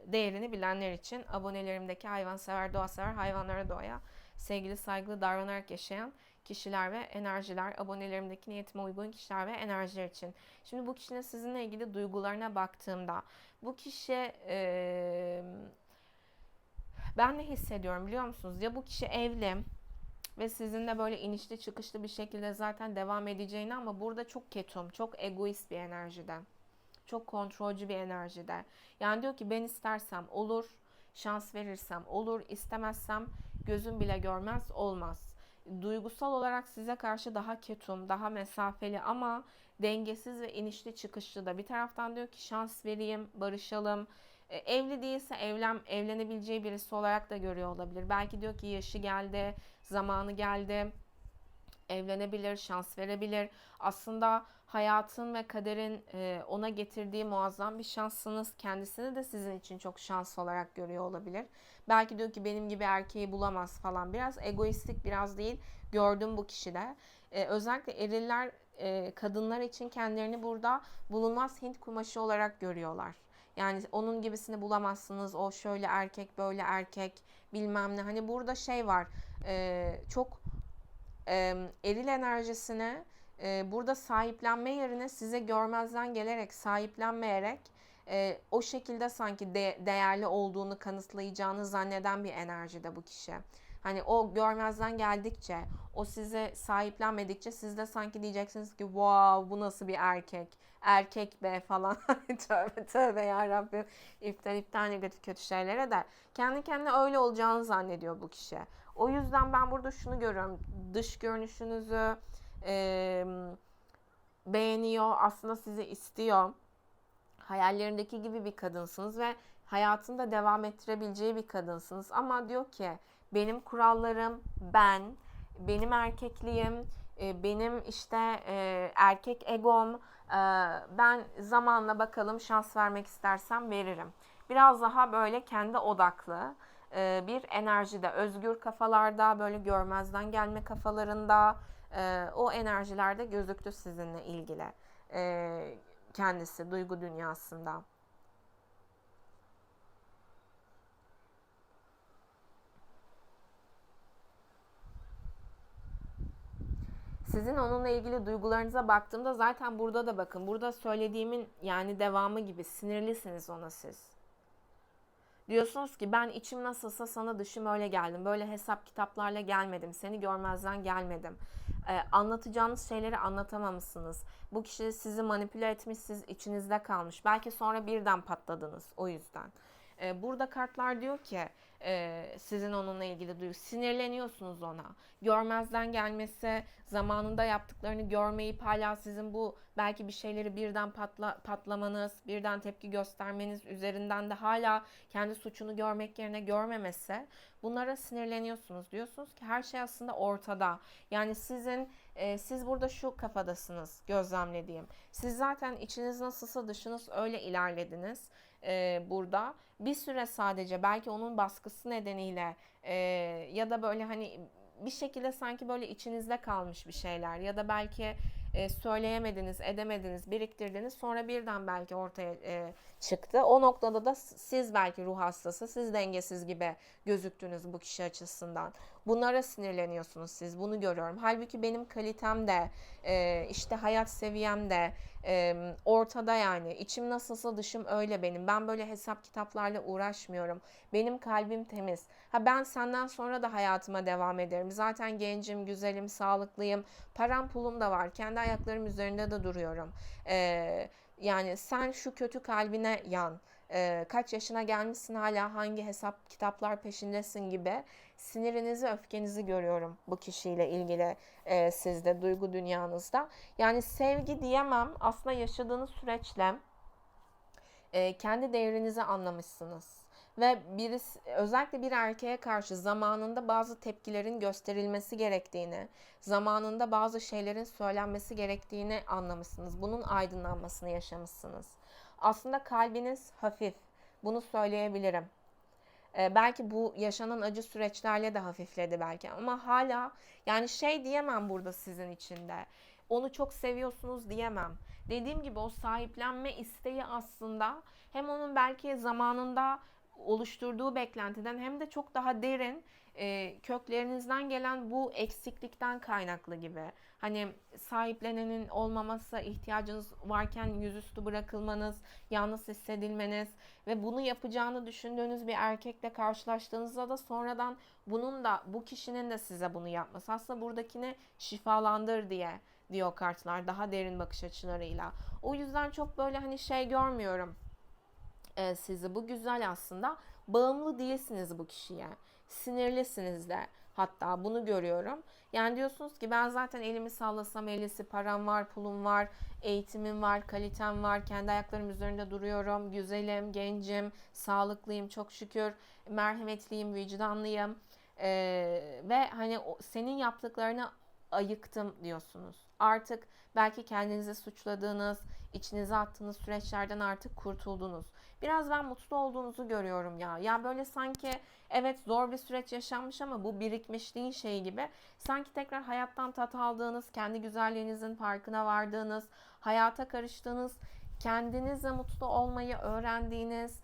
değerini bilenler için abonelerimdeki hayvansever, doğasever, hayvanlara doğaya sevgili, saygılı davranarak yaşayan kişiler ve enerjiler, abonelerimdeki niyetime uygun kişiler ve enerjiler için. Şimdi bu kişinin sizinle ilgili duygularına baktığımda, bu kişi ben ne hissediyorum biliyor musunuz? Ya bu kişi evli ve sizinle böyle inişli çıkışlı bir şekilde zaten devam edeceğini, ama burada çok ketum, çok egoist bir enerjide. Çok kontrolcü bir enerjide. Yani diyor ki ben istersem olur, şans verirsem olur, istemezsem gözüm bile görmez, olmaz. Duygusal olarak size karşı daha ketum, daha mesafeli ama dengesiz ve inişli çıkışlı da. Bir taraftan diyor ki şans vereyim, barışalım. Evli değilse evlenebileceği birisi olarak da görüyor olabilir. Belki diyor ki yaşı geldi, zamanı geldi, evlenebilir, şans verebilir. Aslında hayatın ve kaderin ona getirdiği muazzam bir şanssınız. Kendisini de sizin için çok şans olarak görüyor olabilir. Belki diyor ki benim gibi erkeği bulamaz falan. Biraz egoistik, biraz değil. Gördüm bu kişide. Özellikle eriller kadınlar için kendilerini burada bulunmaz Hint kumaşı olarak görüyorlar. Yani onun gibisini bulamazsınız. O şöyle erkek, böyle erkek, bilmem ne. Hani burada şey var. Çok eril enerjisine burada sahiplenme yerine size görmezden gelerek, sahiplenmeyerek o şekilde sanki değerli olduğunu kanıtlayacağını zanneden bir enerjide bu kişi. Hani o görmezden geldikçe, o size sahiplenmedikçe siz de sanki diyeceksiniz ki wow, bu nasıl bir erkek, erkek be falan. Tövbe tövbe yarabbim, iptal negatif kötü şeylere de kendi kendine öyle olacağını zannediyor bu kişi. O yüzden ben burada şunu görüyorum. Dış görünüşünüzü beğeniyor, aslında sizi istiyor. Hayallerindeki gibi bir kadınsınız ve hayatında devam ettirebileceği bir kadınsınız. Ama diyor ki benim kurallarım, benim erkekliğim, benim işte erkek egom, ben zamanla bakalım şans vermek istersem veririm. Biraz daha böyle kendi odaklı bir enerjide, özgür kafalarda, böyle görmezden gelme kafalarında, o enerjilerde gözüktü sizinle ilgili kendisi duygu dünyasında. Sizin onunla ilgili duygularınıza baktığımda zaten burada da bakın, burada söylediğimin yani devamı gibi sinirlisiniz ona siz. Diyorsunuz ki ben içim nasılsa sana dışım öyle geldim. Böyle hesap kitaplarla gelmedim. Seni görmezden gelmedim. Anlatacağınız şeyleri anlatamamışsınız. Bu kişi sizi manipüle etmiş, siz içinizde kalmış. Belki sonra birden patladınız o yüzden. Burada kartlar diyor ki sizin onunla ilgili duygu, sinirleniyorsunuz ona. Görmezden gelmesi, zamanında yaptıklarını görmeyip hala sizin bu belki bir şeyleri birden patlamanız, birden tepki göstermeniz üzerinden de hala kendi suçunu görmek yerine görmemesi, bunlara sinirleniyorsunuz. Diyorsunuz ki her şey aslında ortada. Yani siz burada şu kafadasınız gözlemlediğim. Siz zaten içiniz nasılsa dışınız öyle ilerlediniz burada. Bir süre sadece belki onun baskısı nedeniyle ya da böyle hani bir şekilde sanki böyle içinizde kalmış bir şeyler ya da belki söyleyemediniz, edemediniz, biriktirdiniz, sonra birden belki ortaya çıktı. O noktada da siz belki ruh hastası, siz dengesiz gibi gözüktünüz bu kişi açısından. Bunlara sinirleniyorsunuz siz, bunu görüyorum. Halbuki benim kalitem de işte hayat seviyem de ortada yani. İçim nasılsa dışım öyle benim. Ben böyle hesap kitaplarla uğraşmıyorum. Benim kalbim temiz. Ha, ben senden sonra da hayatıma devam ederim. Zaten gencim, güzelim, sağlıklıyım. Param pulum da var. Kendi ayaklarım üzerinde de duruyorum. Yani sen şu kötü kalbine yan. Kaç yaşına gelmişsin, hala hangi hesap kitaplar peşindesin gibi sinirinizi, öfkenizi görüyorum bu kişiyle ilgili sizde, duygu dünyanızda. Yani sevgi diyemem, aslında yaşadığınız süreçle Kendi değerinizi anlamışsınız. Ve birisi, özellikle bir erkeğe karşı zamanında bazı tepkilerin gösterilmesi gerektiğini, zamanında bazı şeylerin söylenmesi gerektiğini anlamışsınız. Bunun aydınlanmasını yaşamışsınız. Aslında kalbiniz hafif. Bunu söyleyebilirim. Belki bu yaşanan acı süreçlerle de hafifledi belki ama hala yani şey diyemem burada sizin için de. Onu çok seviyorsunuz diyemem. Dediğim gibi o sahiplenme isteği aslında hem onun belki zamanında oluşturduğu beklentiden hem de çok daha derin köklerinizden gelen bu eksiklikten kaynaklı gibi. Hani sahiplenenin olmaması, ihtiyacınız varken yüzüstü bırakılmanız, yalnız hissedilmeniz ve bunu yapacağını düşündüğünüz bir erkekle karşılaştığınızda da sonradan bunun da bu kişinin de size bunu yapması. Aslında buradakini şifalandır diye diyor kartlar daha derin bakış açılarıyla. O yüzden çok böyle hani şey görmüyorum sizi. Bu güzel aslında. Bağımlı değilsiniz bu kişiye. Sinirlisiniz de. Hatta bunu görüyorum. Yani diyorsunuz ki ben zaten elimi sallasam ellisi param var, pulum var, eğitimim var, kalitem var, kendi ayaklarım üzerinde duruyorum, güzelim, gencim, sağlıklıyım çok şükür, merhametliyim, vicdanlıyım. Ve hani senin yaptıklarını ayıktım diyorsunuz. Artık belki kendinizi suçladığınız, içinize attığınız süreçlerden artık kurtuldunuz. Biraz ben mutlu olduğunuzu görüyorum ya. Ya böyle sanki evet zor bir süreç yaşanmış ama bu birikmişliğin şeyi gibi. Sanki tekrar hayattan tat aldığınız, kendi güzelliğinizin farkına vardığınız, hayata karıştığınız, kendinizle mutlu olmayı öğrendiğiniz,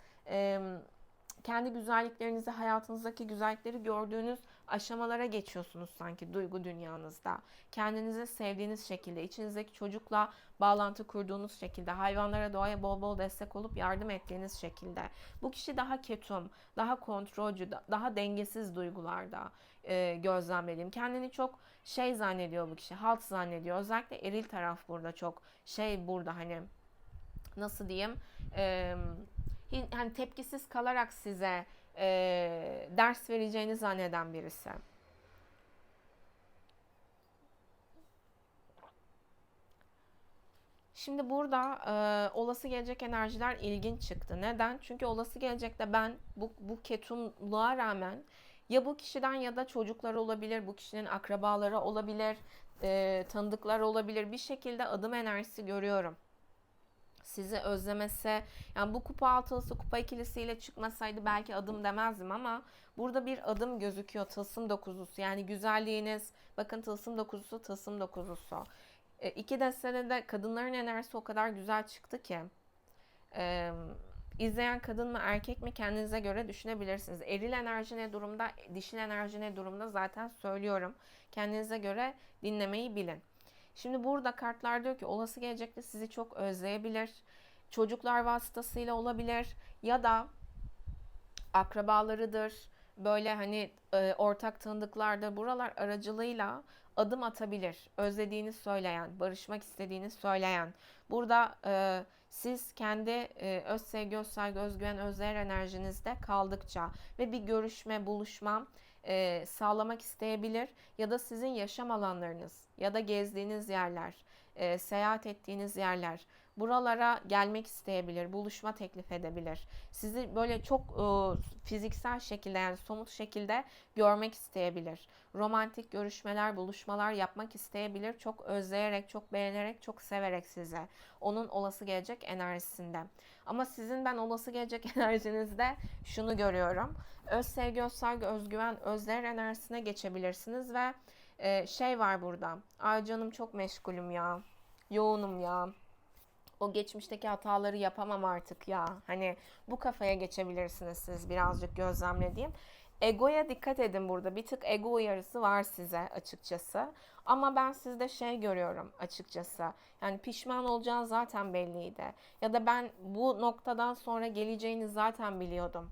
kendi güzelliklerinizi, hayatınızdaki güzellikleri gördüğünüz aşamalara geçiyorsunuz sanki duygu dünyanızda. Kendinizi sevdiğiniz şekilde, içinizdeki çocukla bağlantı kurduğunuz şekilde, hayvanlara, doğaya bol bol destek olup yardım ettiğiniz şekilde. Bu kişi daha ketum, daha kontrolcü, daha dengesiz duygularda gözlemlediğim. Kendini çok şey zannediyor bu kişi, halt zannediyor. Özellikle eril taraf burada çok şey burada hani nasıl diyeyim hani tepkisiz kalarak size ders vereceğini zanneden birisi. Şimdi burada olası gelecek enerjiler ilginç çıktı. Neden? Çünkü olası gelecekte ben bu ketumluğa rağmen ya bu kişiden ya da çocukları olabilir, bu kişinin akrabaları olabilir, tanıdıkları olabilir. Bir şekilde adım enerjisi görüyorum. Sizi özlemese, yani bu kupa altılısı kupa ikilisiyle çıkmasaydı belki adım demezdim ama burada bir adım gözüküyor. Tılsım dokuzusu yani güzelliğiniz, bakın tılsım dokuzusu, tılsım dokuzusu. İki destede de kadınların enerjisi o kadar güzel çıktı ki e, izleyen kadın mı erkek mi kendinize göre düşünebilirsiniz. Eril enerji ne durumda, dişil enerji ne durumda zaten söylüyorum. Kendinize göre dinlemeyi bilin. Şimdi burada kartlar diyor ki olası gelecekte sizi çok özleyebilir. Çocuklar vasıtasıyla olabilir ya da akrabalarıdır. Böyle hani ortak tanıdıklarda buralar aracılığıyla adım atabilir. Özlediğini söyleyen, barışmak istediğini söyleyen. Burada siz kendi öz sevgi, öz saygı, özgüven, özdeğer enerjinizde kaldıkça ve bir görüşme, buluşma sağlamak isteyebilir ya da sizin yaşam alanlarınız ya da gezdiğiniz yerler, seyahat ettiğiniz yerler buralara gelmek isteyebilir, buluşma teklif edebilir. Sizi böyle çok fiziksel şekilde yani somut şekilde görmek isteyebilir. Romantik görüşmeler, buluşmalar yapmak isteyebilir. Çok özleyerek, çok beğenerek, çok severek size. Onun olası gelecek enerjisinde. Ama sizin ben olası gelecek enerjinizde şunu görüyorum. Öz sevgi, öz saygı, özgüven, özler enerjisine geçebilirsiniz ve şey var burada. Ay canım çok meşgulüm ya. Yoğunum ya. O geçmişteki hataları yapamam artık ya. Hani bu kafaya geçebilirsiniz siz birazcık gözlemlediğim. Egoya dikkat edin burada. Bir tık ego uyarısı var size açıkçası. Ama ben sizde şey görüyorum açıkçası. Yani pişman olacağınız zaten belliydi. Ya da ben bu noktadan sonra geleceğini zaten biliyordum.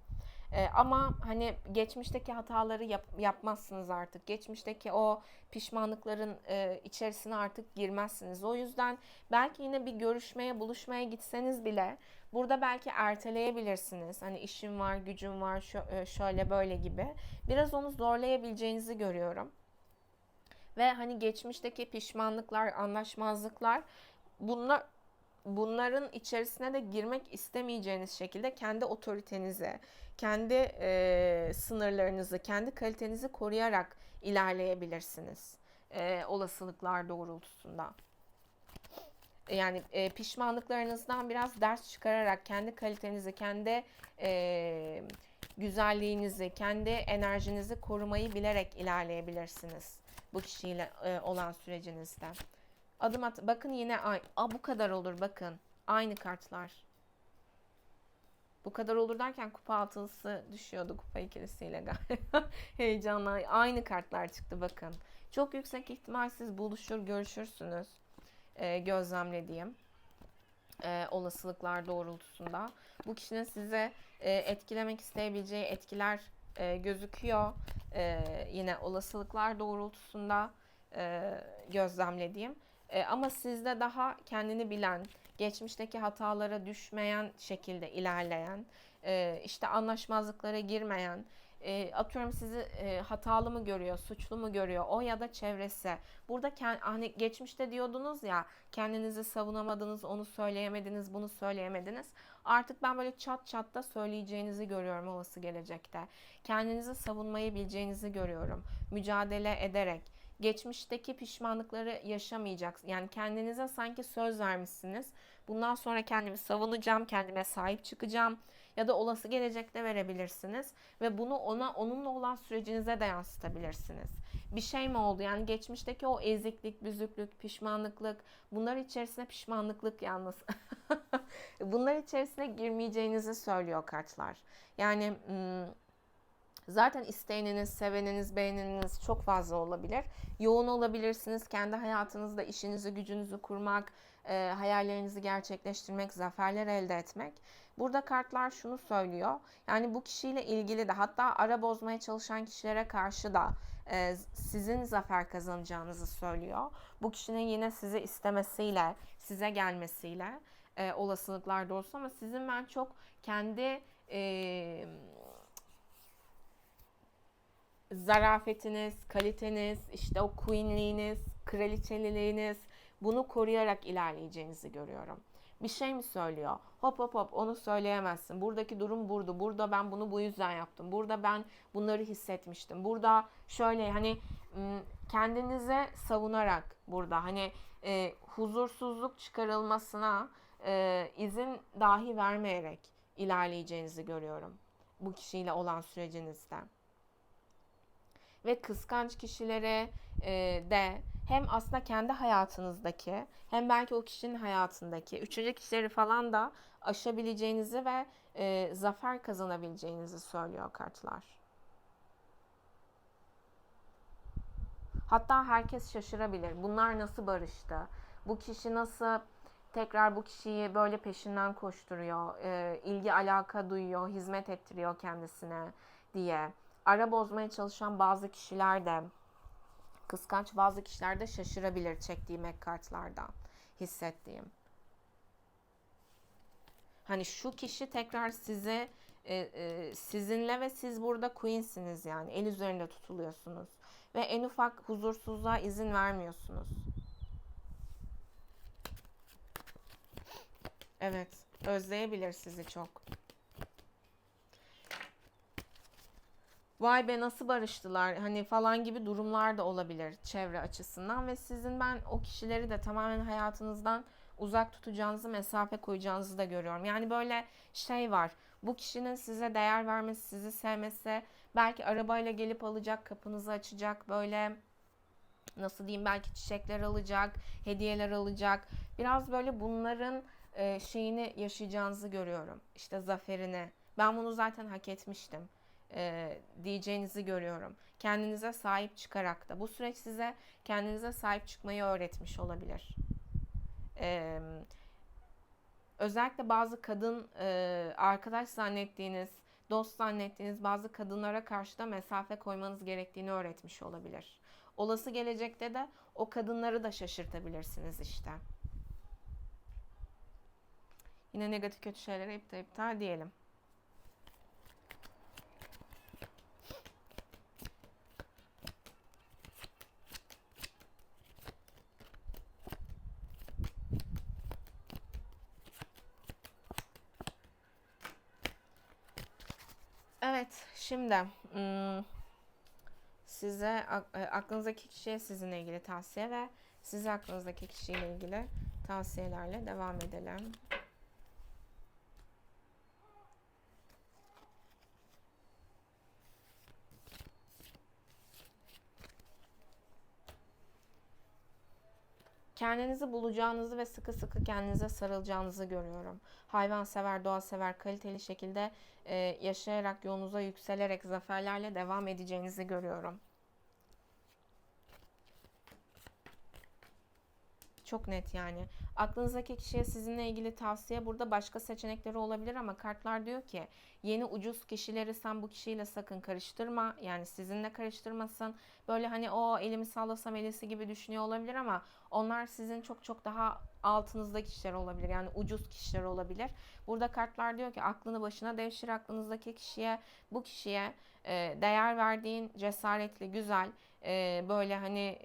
Ama hani geçmişteki hataları yapmazsınız artık. Geçmişteki o pişmanlıkların içerisine artık girmezsiniz. O yüzden belki yine bir görüşmeye, buluşmaya gitseniz bile burada belki erteleyebilirsiniz. Hani işim var, gücüm var, şöyle böyle gibi. Biraz onu zorlayabileceğinizi görüyorum. Ve hani geçmişteki pişmanlıklar, anlaşmazlıklar bunlar bunların içerisine de girmek istemeyeceğiniz şekilde kendi otoritenizi, kendi sınırlarınızı, kendi kalitenizi koruyarak ilerleyebilirsiniz. Olasılıklar doğrultusunda. Yani pişmanlıklarınızdan biraz ders çıkararak kendi kalitenizi, kendi güzelliğinizi, kendi enerjinizi korumayı bilerek ilerleyebilirsiniz bu kişiyle olan sürecinizde. Adım at. Bakın yine bu kadar olur bakın. Aynı kartlar. Bu kadar olur derken kupa altılısı düşüyordu kupa ikilisiyle galiba. Heyecanla aynı kartlar çıktı bakın. Çok yüksek ihtimal siz buluşur, görüşürsünüz. Gözlemlediğim olasılıklar doğrultusunda. Bu kişinin size etkilemek isteyebileceği etkiler gözüküyor. Yine olasılıklar doğrultusunda gözlemlediğim. Ama sizde daha kendini bilen, geçmişteki hatalara düşmeyen şekilde ilerleyen, işte anlaşmazlıklara girmeyen, atıyorum sizi hatalı mı görüyor, suçlu mu görüyor, o ya da çevresi. Burada hani geçmişte diyordunuz ya, kendinizi savunamadınız, onu söyleyemediniz, bunu söyleyemediniz. Artık ben böyle çat çat da söyleyeceğinizi görüyorum olası gelecekte. Kendinizi savunmayı bileceğinizi görüyorum. Mücadele ederek. Geçmişteki pişmanlıkları yaşamayacaksınız. Yani kendinize sanki söz vermişsiniz. Bundan sonra kendimi savunacağım, kendime sahip çıkacağım. Ya da olası gelecekte verebilirsiniz. Ve bunu onunla olan sürecinize de yansıtabilirsiniz. Bir şey mi oldu? Yani geçmişteki o eziklik, büzüklük, pişmanlıklık, bunlar içerisine pişmanlıklık yalnız. Bunlar içerisine girmeyeceğinizi söylüyor kartlar. Yani zaten isteyeniniz, seveniniz, beğeniniz çok fazla olabilir. Yoğun olabilirsiniz. Kendi hayatınızda işinizi, gücünüzü kurmak, hayallerinizi gerçekleştirmek, zaferler elde etmek. Burada kartlar şunu söylüyor. Yani bu kişiyle ilgili de, hatta ara bozmaya çalışan kişilere karşı da sizin zafer kazanacağınızı söylüyor. Bu kişinin yine sizi istemesiyle, size gelmesiyle olasılıklar doğrusu, ama sizin ben çok kendi zarafetiniz, kaliteniz, işte o queenliğiniz, kraliçeliliğiniz, bunu koruyarak ilerleyeceğinizi görüyorum. Bir şey mi söylüyor? Hop hop hop, onu söyleyemezsin. Buradaki durum burada. Burada ben bunu bu yüzden yaptım. Burada ben bunları hissetmiştim. Burada şöyle, hani kendinize savunarak, burada hani huzursuzluk çıkarılmasına izin dahi vermeyerek ilerleyeceğinizi görüyorum bu kişiyle olan sürecinizde. Ve kıskanç kişilere de hem aslında kendi hayatınızdaki, hem belki o kişinin hayatındaki üçüncü kişileri falan da aşabileceğinizi ve zafer kazanabileceğinizi söylüyor kartlar. Hatta herkes şaşırabilir. Bunlar nasıl barıştı? Bu kişi nasıl tekrar bu kişiyi böyle peşinden koşturuyor, ilgi alaka duyuyor, hizmet ettiriyor kendisine diye. Ara bozmaya çalışan bazı kişiler de, kıskanç bazı kişiler de şaşırabilir çektiğim ek kartlardan, hissettiğim. Hani şu kişi tekrar size sizinle ve siz burada queen'siniz, yani el üzerinde tutuluyorsunuz. Ve en ufak huzursuzluğa izin vermiyorsunuz. Evet, özleyebilir sizi çok. Vay be, nasıl barıştılar hani falan gibi durumlar da olabilir çevre açısından. Ve sizin ben o kişileri de tamamen hayatınızdan uzak tutacağınızı, mesafe koyacağınızı da görüyorum. Yani böyle şey var, bu kişinin size değer vermesi, sizi sevmesi, belki arabayla gelip alacak, kapınızı açacak, böyle nasıl diyeyim, belki çiçekler alacak, hediyeler alacak. Biraz böyle bunların şeyini yaşayacağınızı görüyorum. İşte zaferini. Ben bunu zaten hak etmiştim diyeceğinizi görüyorum. Kendinize sahip çıkarak da. Bu süreç size kendinize sahip çıkmayı öğretmiş olabilir. Özellikle bazı kadın arkadaş zannettiğiniz, dost zannettiğiniz bazı kadınlara karşı da mesafe koymanız gerektiğini öğretmiş olabilir. Olası gelecekte de o kadınları da şaşırtabilirsiniz işte. Yine negatif kötü şeylere iptal diyelim. Evet, şimdi size aklınızdaki kişiye sizinle ilgili tavsiye ve size aklınızdaki kişiyle ilgili tavsiyelerle devam edelim. Kendinizi bulacağınızı ve sıkı sıkı kendinize sarılacağınızı görüyorum. Hayvansever, doğasever, kaliteli şekilde yaşayarak, yolunuza yükselerek zaferlerle devam edeceğinizi görüyorum. Çok net yani. Aklınızdaki kişiye sizinle ilgili tavsiye, burada başka seçenekleri olabilir ama kartlar diyor ki yeni ucuz kişileri sen bu kişiyle sakın karıştırma. Yani sizinle karıştırmasın. Böyle hani o elimi sallasam elisi gibi düşünüyor olabilir ama onlar sizin çok çok daha altınızdaki kişiler olabilir. Yani ucuz kişiler olabilir. Burada kartlar diyor ki aklını başına devşir, aklınızdaki kişiye, bu kişiye değer verdiğin, cesaretli, güzel, böyle hani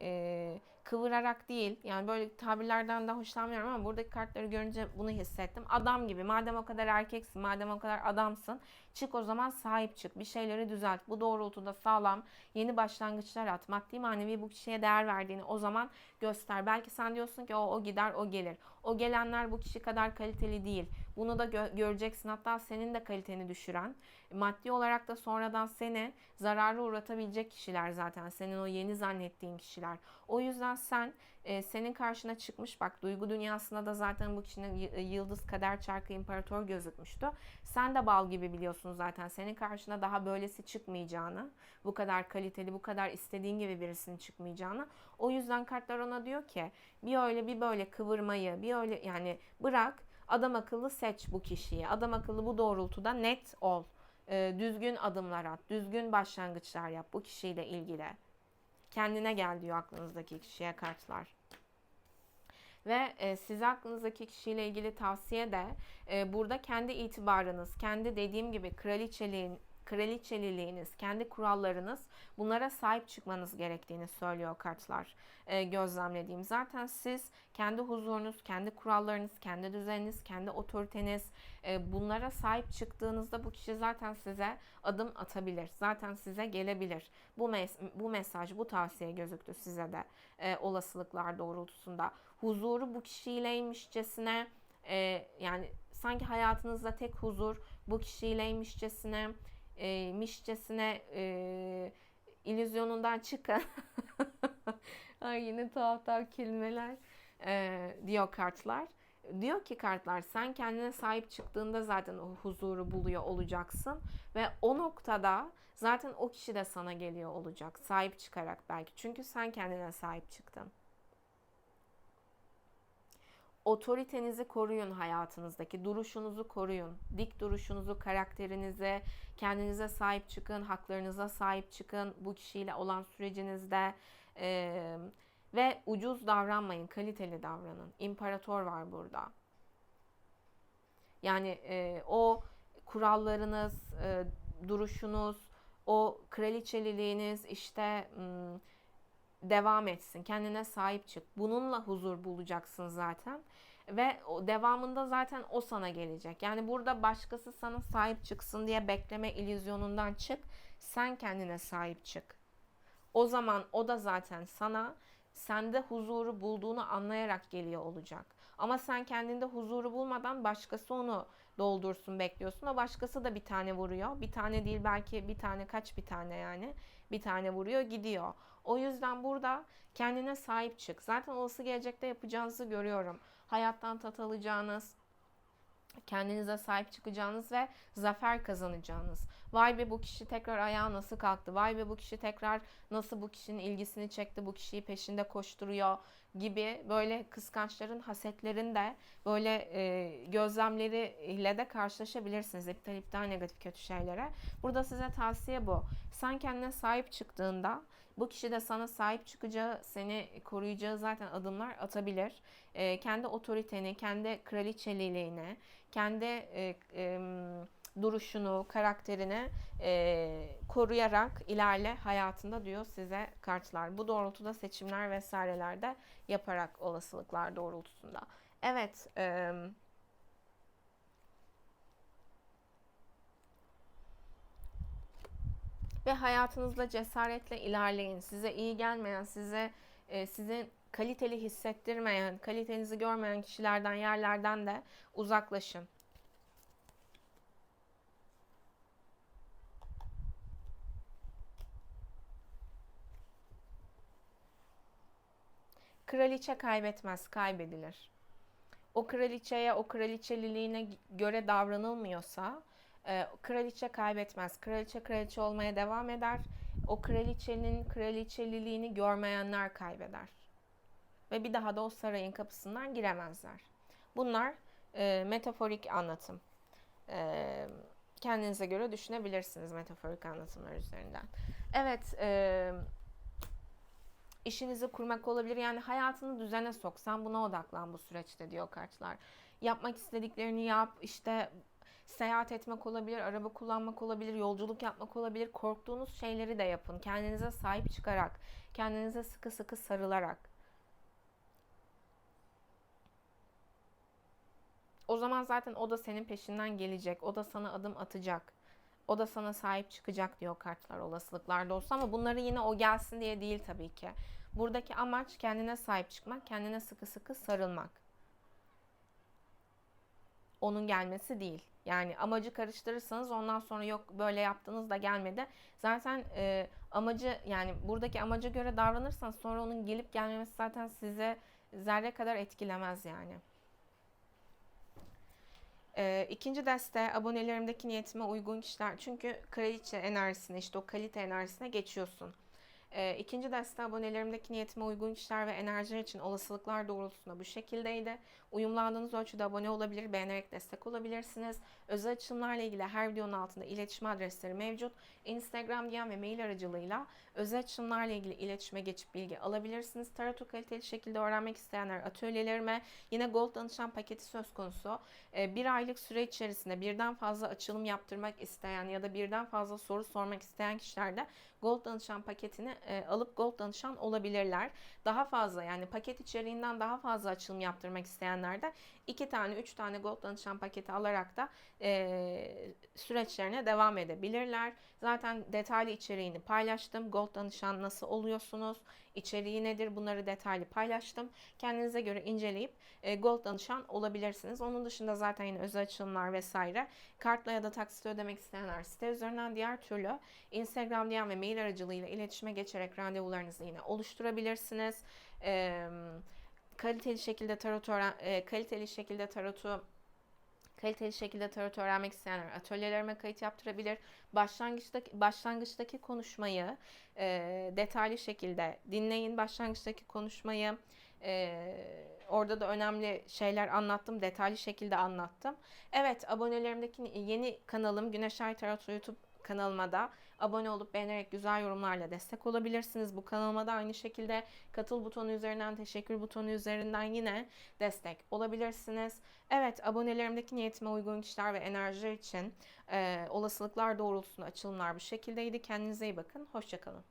kıvırarak değil, yani böyle tabirlerden de hoşlanmıyorum ama buradaki kartları görünce bunu hissettim. Adam gibi, madem o kadar erkeksin, madem o kadar adamsın, çık o zaman, sahip çık, bir şeyleri düzelt, bu doğrultuda sağlam yeni başlangıçlar at, maddi manevi bu kişiye değer verdiğini o zaman göster. Belki sen diyorsun ki o gider o gelir, o gelenler bu kişi kadar kaliteli değil, bunu da göreceksin, hatta senin de kaliteni düşüren, maddi olarak da sonradan seni zarara uğratabilecek kişiler, zaten senin o yeni zannettiğin kişiler. O yüzden sen, senin karşına çıkmış, bak duygu dünyasında da zaten bu kişinin yıldız, kader çarkı, imparator gözükmüştü. Sen de bal gibi biliyorsun zaten senin karşına daha böylesi çıkmayacağını, bu kadar kaliteli, bu kadar istediğin gibi birisinin çıkmayacağını. O yüzden kartlar ona diyor ki bir öyle bir böyle kıvırmayı, bir öyle yani bırak, adam akıllı seç bu kişiyi, adam akıllı bu doğrultuda net ol. Düzgün adımlar at, düzgün başlangıçlar yap bu kişiyle ilgili. Kendine gel diyor aklınızdaki kişiye kartlar. Ve size aklınızdaki kişiyle ilgili tavsiye de burada kendi itibarınız, kendi dediğim gibi kraliçeliliğiniz, kendi kurallarınız, bunlara sahip çıkmanız gerektiğini söylüyor kartlar. Gözlemlediğim. Zaten siz kendi huzurunuz, kendi kurallarınız, kendi düzeniniz, kendi otoriteniz, bunlara sahip çıktığınızda bu kişi zaten size adım atabilir. Zaten size gelebilir. Bu mesaj, bu tavsiye gözüktü size de olasılıklar doğrultusunda. Huzuru bu kişiyleymişçesine, yani sanki hayatınızda tek huzur bu kişiyleymişçesine, illüzyonundan çıkın. Ay, yine tuhaf tuhaf kelimeler diyor kartlar. Diyor ki kartlar, sen kendine sahip çıktığında zaten o huzuru buluyor olacaksın ve o noktada zaten o kişi de sana geliyor olacak, sahip çıkarak belki, çünkü sen kendine sahip çıktın. Otoritenizi koruyun, hayatınızdaki duruşunuzu koruyun. Dik duruşunuzu, karakterinize, kendinize sahip çıkın, haklarınıza sahip çıkın bu kişiyle olan sürecinizde. Ve ucuz davranmayın, kaliteli davranın. İmparator var burada. Yani o kurallarınız, duruşunuz, o kraliçeliliğiniz işte devam etsin. Kendine sahip çık. Bununla huzur bulacaksın zaten. Ve o devamında zaten o sana gelecek. Yani burada başkası sana sahip çıksın diye bekleme illüzyonundan çık. Sen kendine sahip çık. O zaman o da zaten sana, sende huzuru bulduğunu anlayarak geliyor olacak. Ama sen kendinde huzuru bulmadan başkası onu doldursun bekliyorsun. O başkası da bir tane vuruyor. Bir tane değil, belki bir tane, kaç bir tane yani. Bir tane vuruyor gidiyor. O yüzden burada kendine sahip çık. Zaten olası gelecekte yapacağınızı görüyorum. Hayattan tat alacağınız, kendinize sahip çıkacağınız ve zafer kazanacağınız. Vay be, bu kişi tekrar ayağa nasıl kalktı? Vay be, bu kişi tekrar nasıl bu kişinin ilgisini çekti? Bu kişiyi peşinde koşturuyor gibi böyle kıskançların, hasetlerin de böyle gözlemleriyle de karşılaşabilirsiniz. İptal negatif kötü şeylere. Burada size tavsiye bu. Sen kendine sahip çıktığında bu kişi de sana sahip çıkacağı, seni koruyacağı zaten adımlar atabilir. Kendi otoriteni, kendi kraliçeliğini, kendi duruşunu, karakterini koruyarak ilerle hayatında diyor size kartlar. Bu doğrultuda seçimler vesairelerde yaparak, olasılıklar doğrultusunda. Evet, Ve hayatınızda cesaretle ilerleyin. Size iyi gelmeyen, sizin kaliteli hissettirmeyen, kalitenizi görmeyen kişilerden, yerlerden de uzaklaşın. Kraliçe kaybetmez, kaybedilir. O kraliçeye, o kraliçeliliğine göre davranılmıyorsa kraliçe kaybetmez. Kraliçe kraliçe olmaya devam eder. O kraliçenin kraliçeliliğini görmeyenler kaybeder. Ve bir daha da o sarayın kapısından giremezler. Bunlar metaforik anlatım. Kendinize göre düşünebilirsiniz metaforik anlatımlar üzerinden. Evet, işinizi kurmak olabilir. Yani hayatını düzene soksan buna odaklan bu süreçte diyor kartlar. Yapmak istediklerini yap. İşte seyahat etmek olabilir, araba kullanmak olabilir, yolculuk yapmak olabilir. Korktuğunuz şeyleri de yapın. Kendinize sahip çıkarak, kendinize sıkı sıkı sarılarak. O zaman zaten o da senin peşinden gelecek. O da sana adım atacak. O da sana sahip çıkacak diyor kartlar, olasılıklarda olsa, ama bunları yine o gelsin diye değil tabii ki. Buradaki amaç kendine sahip çıkmak, kendine sıkı sıkı sarılmak. Onun gelmesi değil. Yani amacı karıştırırsanız ondan sonra yok böyle yaptınız da gelmedi. Zaten amacı, yani buradaki amaca göre davranırsanız sonra onun gelip gelmemesi zaten size zerre kadar etkilemez yani. İkinci deste abonelerimdeki niyetime uygun kişiler. Çünkü kraliçe enerjisine, işte o kalite enerjisine geçiyorsun. İkinci deste abonelerimdeki niyetime uygun kişiler ve enerjiler için olasılıklar doğrultusunda bu şekildeydi. Uyumlandığınız ölçüde abone olabilir, beğenerek destek olabilirsiniz. Özel açılımlarla ilgili her videonun altında iletişim adresleri mevcut. Instagram, DM ve mail aracılığıyla özel açılımlarla ilgili iletişime geçip bilgi alabilirsiniz. Tarot'u kaliteli şekilde öğrenmek isteyenler atölyelerime, yine Gold danışan paketi söz konusu. Bir aylık süre içerisinde birden fazla açılım yaptırmak isteyen ya da birden fazla soru sormak isteyen kişiler de Gold danışan paketini alıp Gold danışan olabilirler. Daha fazla, yani paket içeriğinden daha fazla açılım yaptırmak isteyenler de 2 tane 3 tane Gold danışan paketi alarak da süreçlerine devam edebilirler. Zaten detaylı içeriğini paylaştım. Gold danışan nasıl oluyorsunuz? İçeriği nedir? Bunları detaylı paylaştım. Kendinize göre inceleyip Gold danışan olabilirsiniz. Onun dışında zaten yine özel açılımlar vesaire kartla ya da taksit ödemek isteyenler site üzerinden, diğer türlü Instagram, DM ve mail aracılığıyla iletişime geçerek randevularınızı yine oluşturabilirsiniz. Kaliteli şekilde tarot öğrenmek isteyenler atölyelerime kayıt yaptırabilir. Başlangıçtaki konuşmayı detaylı şekilde dinleyin. Başlangıçtaki konuşmayı orada da önemli şeyler anlattım. Detaylı şekilde anlattım. Evet, abonelerimdeki yeni kanalım Güneş Ay Tarot YouTube kanalıma da abone olup beğenerek güzel yorumlarla destek olabilirsiniz. Bu kanalıma da aynı şekilde katıl butonu üzerinden, teşekkür butonu üzerinden yine destek olabilirsiniz. Evet, abonelerimdeki niyetime uygun kişiler ve enerjiler için olasılıklar doğrultusunda açılımlar bu şekildeydi. Kendinize iyi bakın. Hoşçakalın.